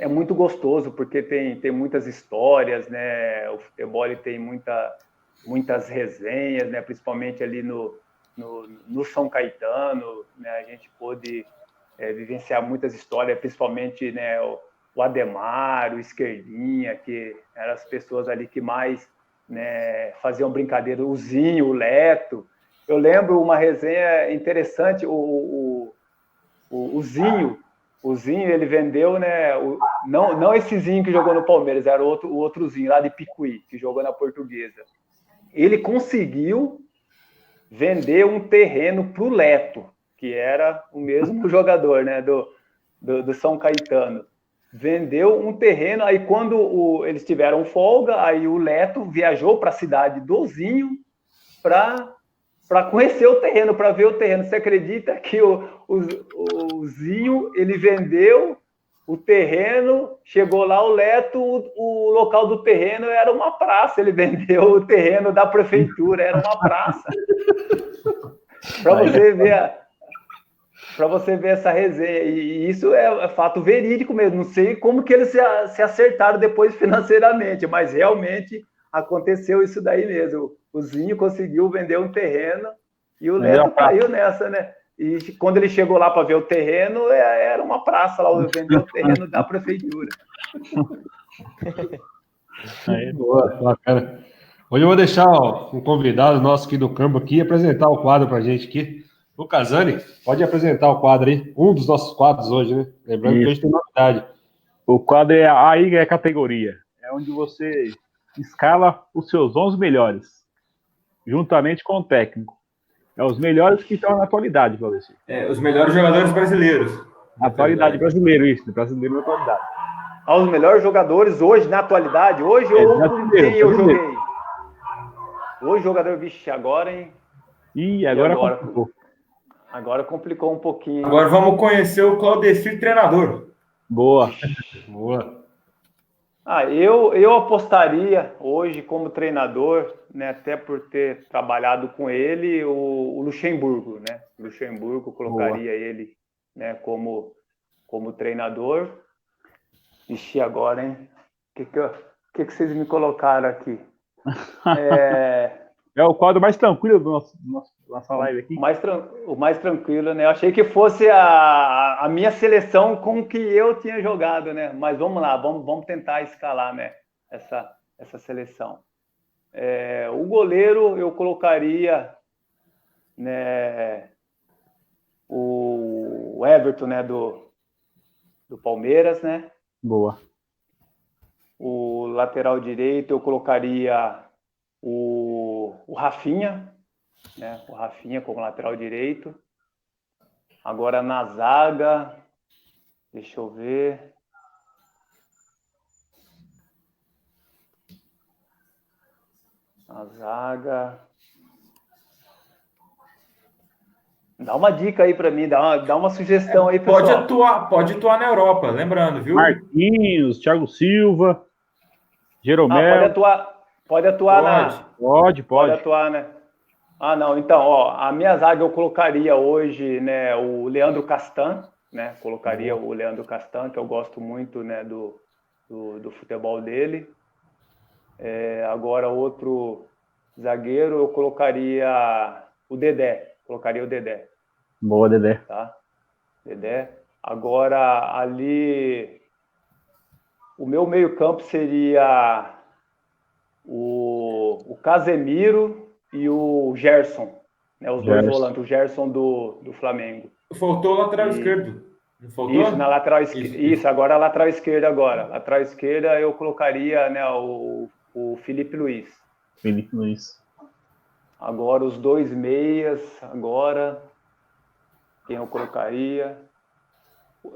muito gostoso, porque tem muitas histórias, né? O futebol, ele tem muitas resenhas, né? Principalmente ali no São Caetano, né? A gente pôde vivenciar muitas histórias, principalmente, né, o Ademar, o Esquerdinha, que eram as pessoas ali que mais, né, faziam brincadeira, o Zinho, o Leto. Eu lembro uma resenha interessante, o Zinho. O Zinho, ele vendeu, né, não esse Zinho que jogou no Palmeiras, era o outro Zinho, lá de Picuí, que jogou na Portuguesa. Ele conseguiu vender um terreno para o Leto, que era o mesmo jogador, né, do São Caetano. Vendeu um terreno, aí quando eles tiveram folga, aí o Leto viajou para a cidade do Zinho para conhecer o terreno, para ver o terreno. Você acredita que o Zinho, ele vendeu o terreno, chegou lá o Leto, o local do terreno era uma praça, ele vendeu o terreno da prefeitura, era uma praça. Para você ver essa resenha, e isso é fato verídico mesmo. Não sei como que eles se acertaram depois financeiramente, mas realmente aconteceu isso daí mesmo. O Zinho conseguiu vender um terreno e o Leto caiu nessa, né? E quando ele chegou lá para ver o terreno, era uma praça lá, vendeu o terreno da prefeitura. Aí, boa, bacana. Hoje eu vou deixar um convidado nosso aqui do campo aqui apresentar o quadro pra gente aqui. O Casani, pode apresentar o quadro aí. Um dos nossos quadros hoje, né? Lembrando que hoje tem novidade. O quadro é a categoria. É onde você escala os seus 11 melhores, juntamente com o técnico. É os melhores que estão na atualidade, Claudecir. Os melhores jogadores brasileiros. Atualidade brasileiro, isso. Brasileiro na atualidade. Os melhores jogadores hoje, na atualidade, hoje ou com quem eu joguei? Hoje, jogador, vixe, agora, hein? Agora complicou. Agora complicou um pouquinho. Agora vamos conhecer o Claudecir, treinador. Boa. Boa. Eu apostaria hoje como treinador, né, até por ter trabalhado com ele, o Luxemburgo, né? O Luxemburgo, colocaria ele, né, como treinador. Ixi, agora, hein? O que vocês me colocaram aqui? É o quadro mais tranquilo do nossa live aqui. O mais tranquilo, né? Eu achei que fosse a minha seleção com que eu tinha jogado, né? Mas vamos lá, vamos tentar escalar, né? Essa seleção. O goleiro eu colocaria, né, o Everton, né, do Palmeiras, né? Boa. O lateral direito eu colocaria o Rafinha, né? O Rafinha como lateral direito. Agora na zaga, deixa eu ver. Na zaga. Dá uma dica aí para mim, dá uma sugestão aí, pessoal. Pode atuar na Europa, lembrando, viu? Marquinhos, Thiago Silva, Jeromel. Pode atuar. Pode atuar, né? Não, então, a minha zaga eu colocaria hoje, né, o Leandro Castan, né? Colocaria o Leandro Castan, que eu gosto muito, né, do futebol dele. Agora, outro zagueiro, eu colocaria o Dedé. Boa, Dedé. Tá? Dedé. Agora, ali, o meu meio-campo seria o Casemiro e o Gerson, né? Os dois volantes, o Gerson do Flamengo. Faltou o lateral esquerdo. Não faltou? Isso, na lateral esquerda. Isso, agora a lateral esquerda agora. Lateral esquerda eu colocaria, né, o Felipe Luiz. Agora os dois meias, agora quem eu colocaria?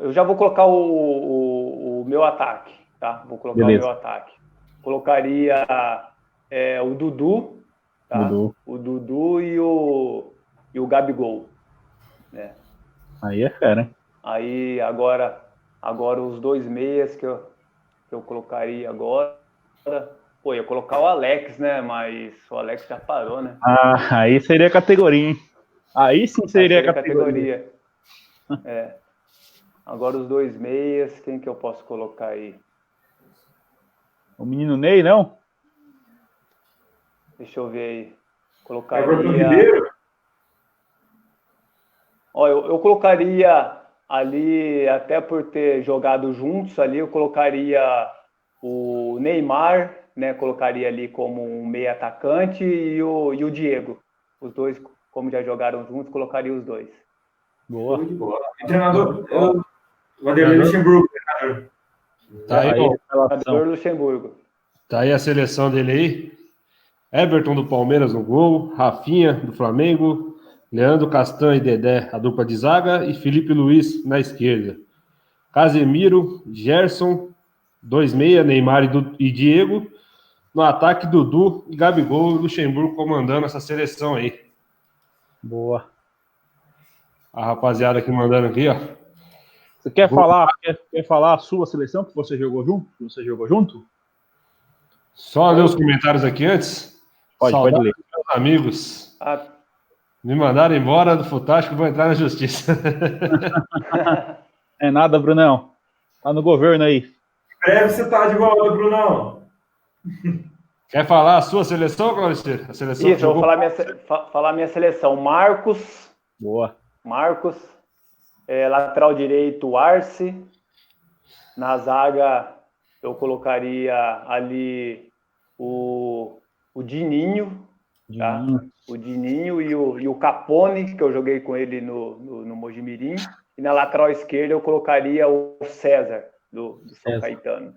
Eu já vou colocar o meu ataque, tá? Vou colocar Beleza. O meu ataque. colocaria o Dudu, tá? Dudu. O Dudu e o Gabigol, né? Aí é fera, hein? Aí agora os 2 meias que eu colocaria agora, pô, ia colocar o Alex, né? Mas o Alex já parou, né? Ah, aí seria categoria, hein? Aí sim seria categoria. Agora os 2 meias, quem que eu posso colocar aí? O menino Ney, não? Deixa eu ver aí. Everton Ribeiro? Ó, eu colocaria ali, até por ter jogado juntos ali, eu colocaria o Neymar, né? Colocaria ali como um meio atacante e o Diego. Os dois, como já jogaram juntos, colocaria os dois. Boa. Show de bola. E treinador, o Vanderlei Luxemburgo, treinador. Tá aí, ó. Jogador Luxemburgo. Tá aí a seleção dele aí. Everton do Palmeiras no gol, Rafinha do Flamengo, Leandro Castan e Dedé, a dupla de zaga, e Felipe Luiz na esquerda. Casemiro, Gerson, 2 meia, Neymar e Diego. No ataque, Dudu e Gabigol e Luxemburgo comandando essa seleção aí. Boa. A rapaziada aqui mandando aqui, ó. Você quer falar a sua seleção que você jogou junto? Que você jogou junto? Só ler os comentários aqui antes. Pode ler. Dos meus amigos. Me mandaram embora do Futástico, vou entrar na justiça. É nada, Brunão. Tá no governo aí. Em breve você tá de volta, Brunão. Quer falar a sua seleção, Claudio? A seleção Isso, eu vou falar minha seleção. Marcos. Boa. Marcos. Lateral direito, Arce. Na zaga, eu colocaria ali o Dininho. Tá? O Dininho e o Capone, que eu joguei com ele no Mojimirim. E na lateral esquerda eu colocaria o César, do São Caetano.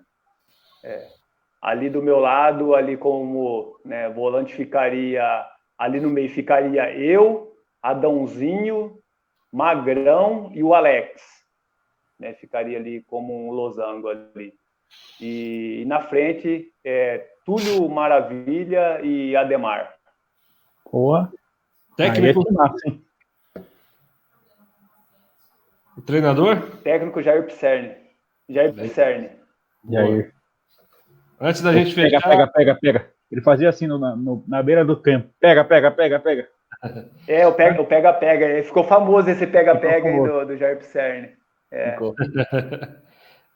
Ali do meu lado, ali como, né, volante, ficaria... Ali no meio ficaria eu, Adãozinho, Magrão e o Alex. Né? Ficaria ali como um losango ali. E na frente, Túlio Maravilha e Ademar. Boa. Técnico. O treinador? Técnico Jair Pisserni. Jair. Antes da gente fechar... Pega. Ele fazia assim na beira do campo. Pega. O pega. Ficou famoso esse pega-pega aí do Jair Pisserni.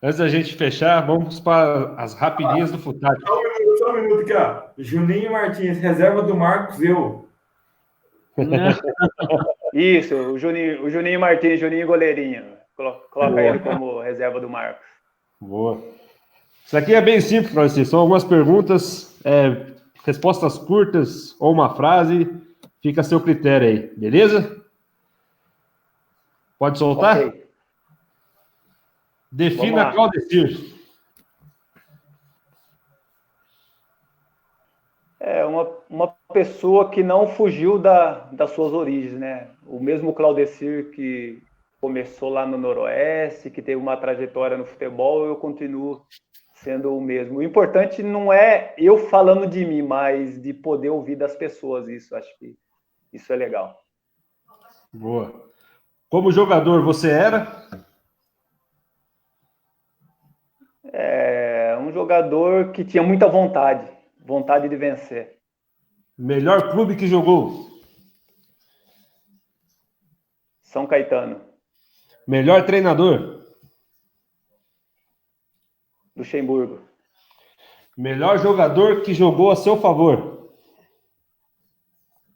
Antes da gente fechar, vamos para as rapidinhas do Futástico. Só um minuto aqui, ó. Juninho Martins, reserva do Marcos, eu. Isso, o Juninho Martins, Juninho goleirinho. Coloca ele como reserva do Marcos. Boa. Isso aqui é bem simples, Francisco. São algumas perguntas, respostas curtas ou uma frase. Fica a seu critério aí, beleza? Pode soltar? Okay. Defina Claudecir. Uma pessoa que não fugiu das suas origens, né? O mesmo Claudecir que começou lá no Noroeste, que teve uma trajetória no futebol, eu continuo sendo o mesmo. O importante não é eu falando de mim, mas de poder ouvir das pessoas. Isso, acho que isso é legal. Boa. Como jogador você era? Um jogador que tinha muita vontade de vencer. Melhor clube que jogou? São Caetano. Melhor treinador? Luxemburgo. Melhor jogador que jogou a seu favor?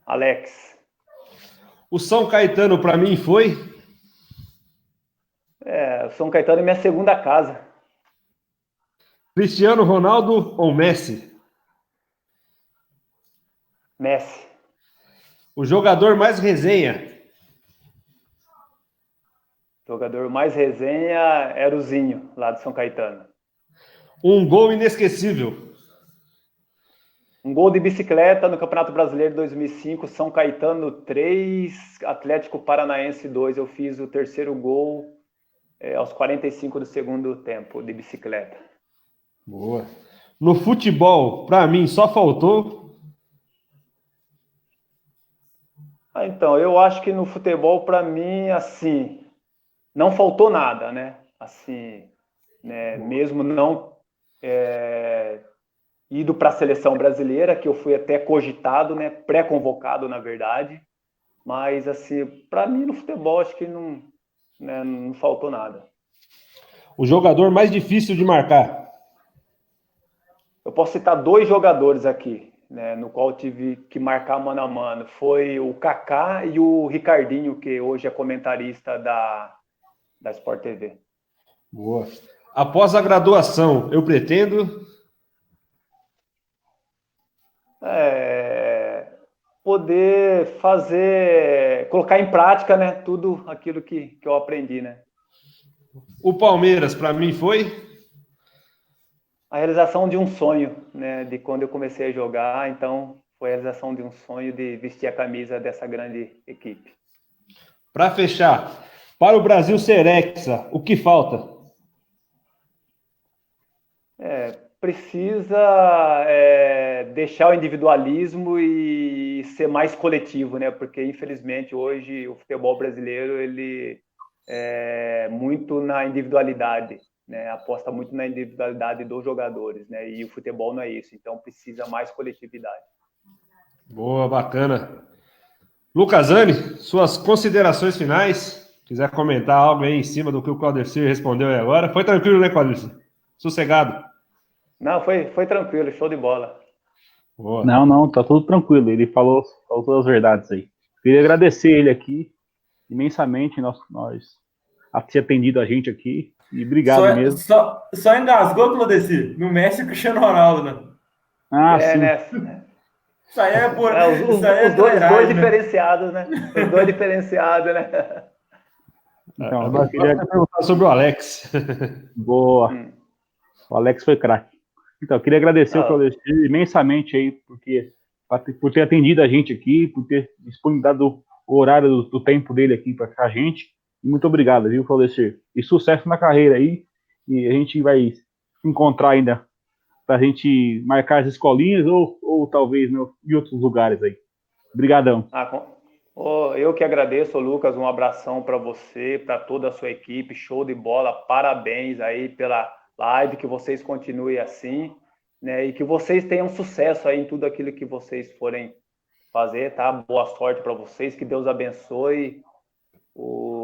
Alex. O São Caetano, para mim, foi? O São Caetano é minha segunda casa. Cristiano Ronaldo ou Messi? Messi. O jogador mais resenha? O jogador mais resenha era o Zinho, lá de São Caetano. Um gol inesquecível? Um gol de bicicleta no Campeonato Brasileiro 2005, São Caetano 3, Atlético Paranaense 2. Eu fiz o terceiro gol aos 45 do segundo tempo, de bicicleta. Boa. No futebol, para mim, só faltou. Então, eu acho que no futebol, para mim, assim, não faltou nada, né? Assim, né, mesmo não ido para a seleção brasileira, que eu fui até cogitado, né, pré-convocado, na verdade, mas, assim, para mim no futebol, acho que não, né, não faltou nada. O jogador mais difícil de marcar. Eu posso citar 2 jogadores aqui, né, no qual tive que marcar mano a mano. Foi o Kaká e o Ricardinho, que hoje é comentarista da Sport TV. Boa. Após a graduação, eu pretendo. Poder fazer, colocar em prática, né, tudo aquilo que eu aprendi, né. O Palmeiras, para mim, foi. A realização de um sonho, né, de quando eu comecei a jogar, então foi a realização de um sonho de vestir a camisa dessa grande equipe. Para fechar, para o Brasil ser hexa, o que falta? Precisa deixar o individualismo e ser mais coletivo, né? Porque infelizmente hoje o futebol brasileiro ele é muito na individualidade, né? Aposta muito na individualidade dos jogadores, né? E o futebol não é isso, então precisa mais coletividade. Boa, bacana. Lucas Zani, suas considerações finais. Quiser comentar algo aí em cima do que o Claudecir respondeu aí agora. Foi tranquilo, né, Claudecir? Sossegado. Não, foi tranquilo, show de bola. Boa. Não, tá tudo tranquilo. Ele falou todas as verdades aí. Queria agradecer ele aqui imensamente, nós a ter atendido a gente aqui. E obrigado mesmo. Só engasgou, Claudeci, no Messi e Cristiano Ronaldo, né? Sim. Né? Isso aí é por. Os dois diferenciados, né? Os dois diferenciados, né? Então, eu queria perguntar sobre o Alex. Boa. O Alex foi craque. Então, eu queria agradecer o Claudecir imensamente aí, por ter atendido a gente aqui, por ter disponibilizado o horário do tempo dele aqui para a gente. E muito obrigado, viu, Claudecir? E sucesso na carreira aí. E a gente vai se encontrar ainda para a gente marcar as escolinhas ou talvez em outros lugares aí. Obrigadão. Eu que agradeço, Lucas. Um abração para você, para toda a sua equipe. Show de bola. Parabéns aí pela live, que vocês continuem assim, né? E que vocês tenham sucesso aí em tudo aquilo que vocês forem fazer, tá? Boa sorte para vocês, que Deus abençoe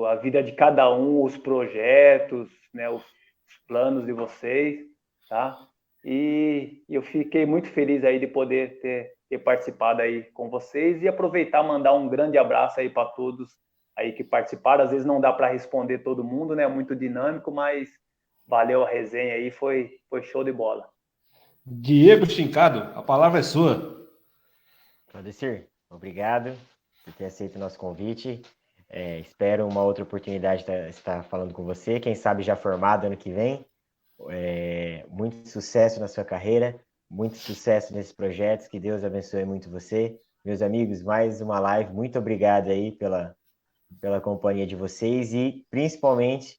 a vida de cada um, os projetos, né? Os planos de vocês, tá? E eu fiquei muito feliz aí de poder ter participado aí com vocês e aproveitar mandar um grande abraço aí para todos aí que participaram. Às vezes não dá para responder todo mundo, né? Muito dinâmico, mas valeu a resenha aí, foi show de bola. Diego Chincado, a palavra é sua. Claudecir, obrigado por ter aceito o nosso convite. Espero uma outra oportunidade de estar falando com você, quem sabe já formado ano que vem. Muito sucesso na sua carreira, muito sucesso nesses projetos, que Deus abençoe muito você. Meus amigos, mais uma live, muito obrigado aí pela companhia de vocês e principalmente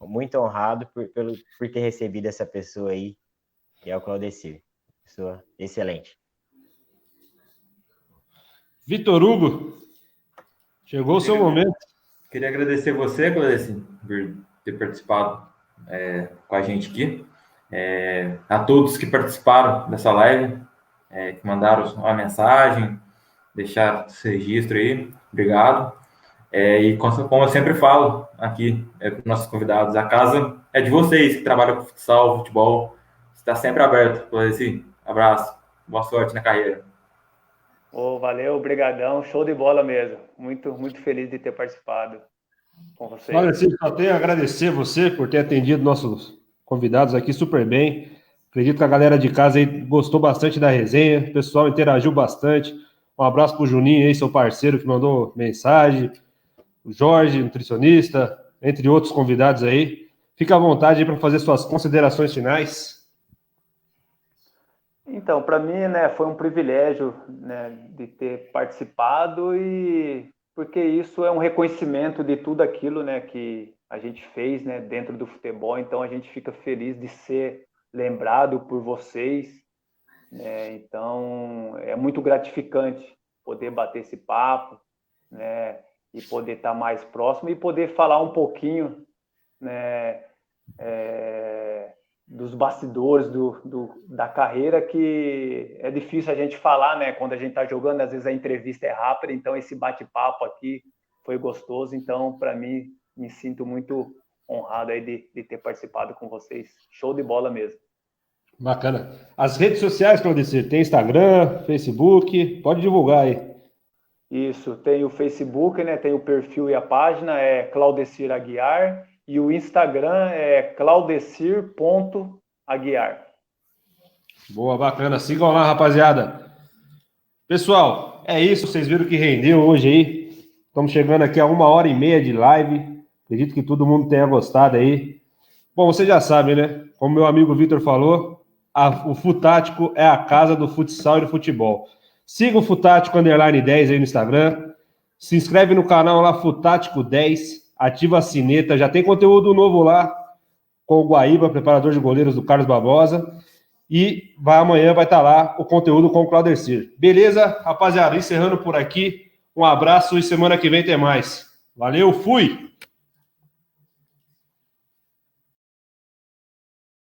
muito honrado por ter recebido essa pessoa aí, que é o Claudecir. Pessoa excelente. Vitor Hugo, chegou o seu momento. Queria agradecer você, Claudecir, por ter participado com a gente aqui. A todos que participaram dessa live, que mandaram uma mensagem, deixaram esse registro aí. Obrigado. E como eu sempre falo aqui para os nossos convidados, a casa é de vocês que trabalham com futsal, futebol. Está sempre aberto. Claudecir, abraço. Boa sorte na carreira. Valeu, obrigadão. Show de bola mesmo. Muito, muito feliz de ter participado com vocês. Claudecir, só tenho a agradecer você por ter atendido nossos convidados aqui super bem. Acredito que a galera de casa aí gostou bastante da resenha, o pessoal interagiu bastante. Um abraço pro Juninho aí, seu parceiro, que mandou mensagem. O Jorge, nutricionista, entre outros convidados aí. Fica à vontade aí para fazer suas considerações finais. Então, para mim, né, foi um privilégio, né, de ter participado, e porque isso é um reconhecimento de tudo aquilo, né, que a gente fez, né, dentro do futebol. Então a gente fica feliz de ser lembrado por vocês, né? Então, é muito gratificante poder bater esse papo, né? E poder estar mais próximo e poder falar um pouquinho, né? Dos bastidores da carreira, que é difícil a gente falar, né? Quando a gente está jogando, às vezes a entrevista é rápida, então esse bate-papo aqui foi gostoso. Então, para mim, me sinto muito honrado aí de ter participado com vocês. Show de bola mesmo. Bacana. As redes sociais, Claudecir, tem Instagram, Facebook, pode divulgar aí. Isso, tem o Facebook, né? Tem o perfil e a página, é Claudecir Aguiar, e o Instagram é claudecir.aguiar. Boa, bacana. Sigam lá, rapaziada. Pessoal, é isso. Vocês viram que rendeu hoje aí. Estamos chegando aqui a 1h30 de live. Acredito que todo mundo tenha gostado aí. Bom, você já sabe, né? Como meu amigo Vitor falou, o Futático é a casa do futsal e do futebol. Siga o Futático _10 aí no Instagram. Se inscreve no canal lá, Futático 10. Ativa a sineta. Já tem conteúdo novo lá com o Guaíba, preparador de goleiros do Carlos Barbosa. E amanhã vai estar lá o conteúdo com o Claudecir. Beleza, rapaziada? Encerrando por aqui. Um abraço e semana que vem tem mais. Valeu, fui!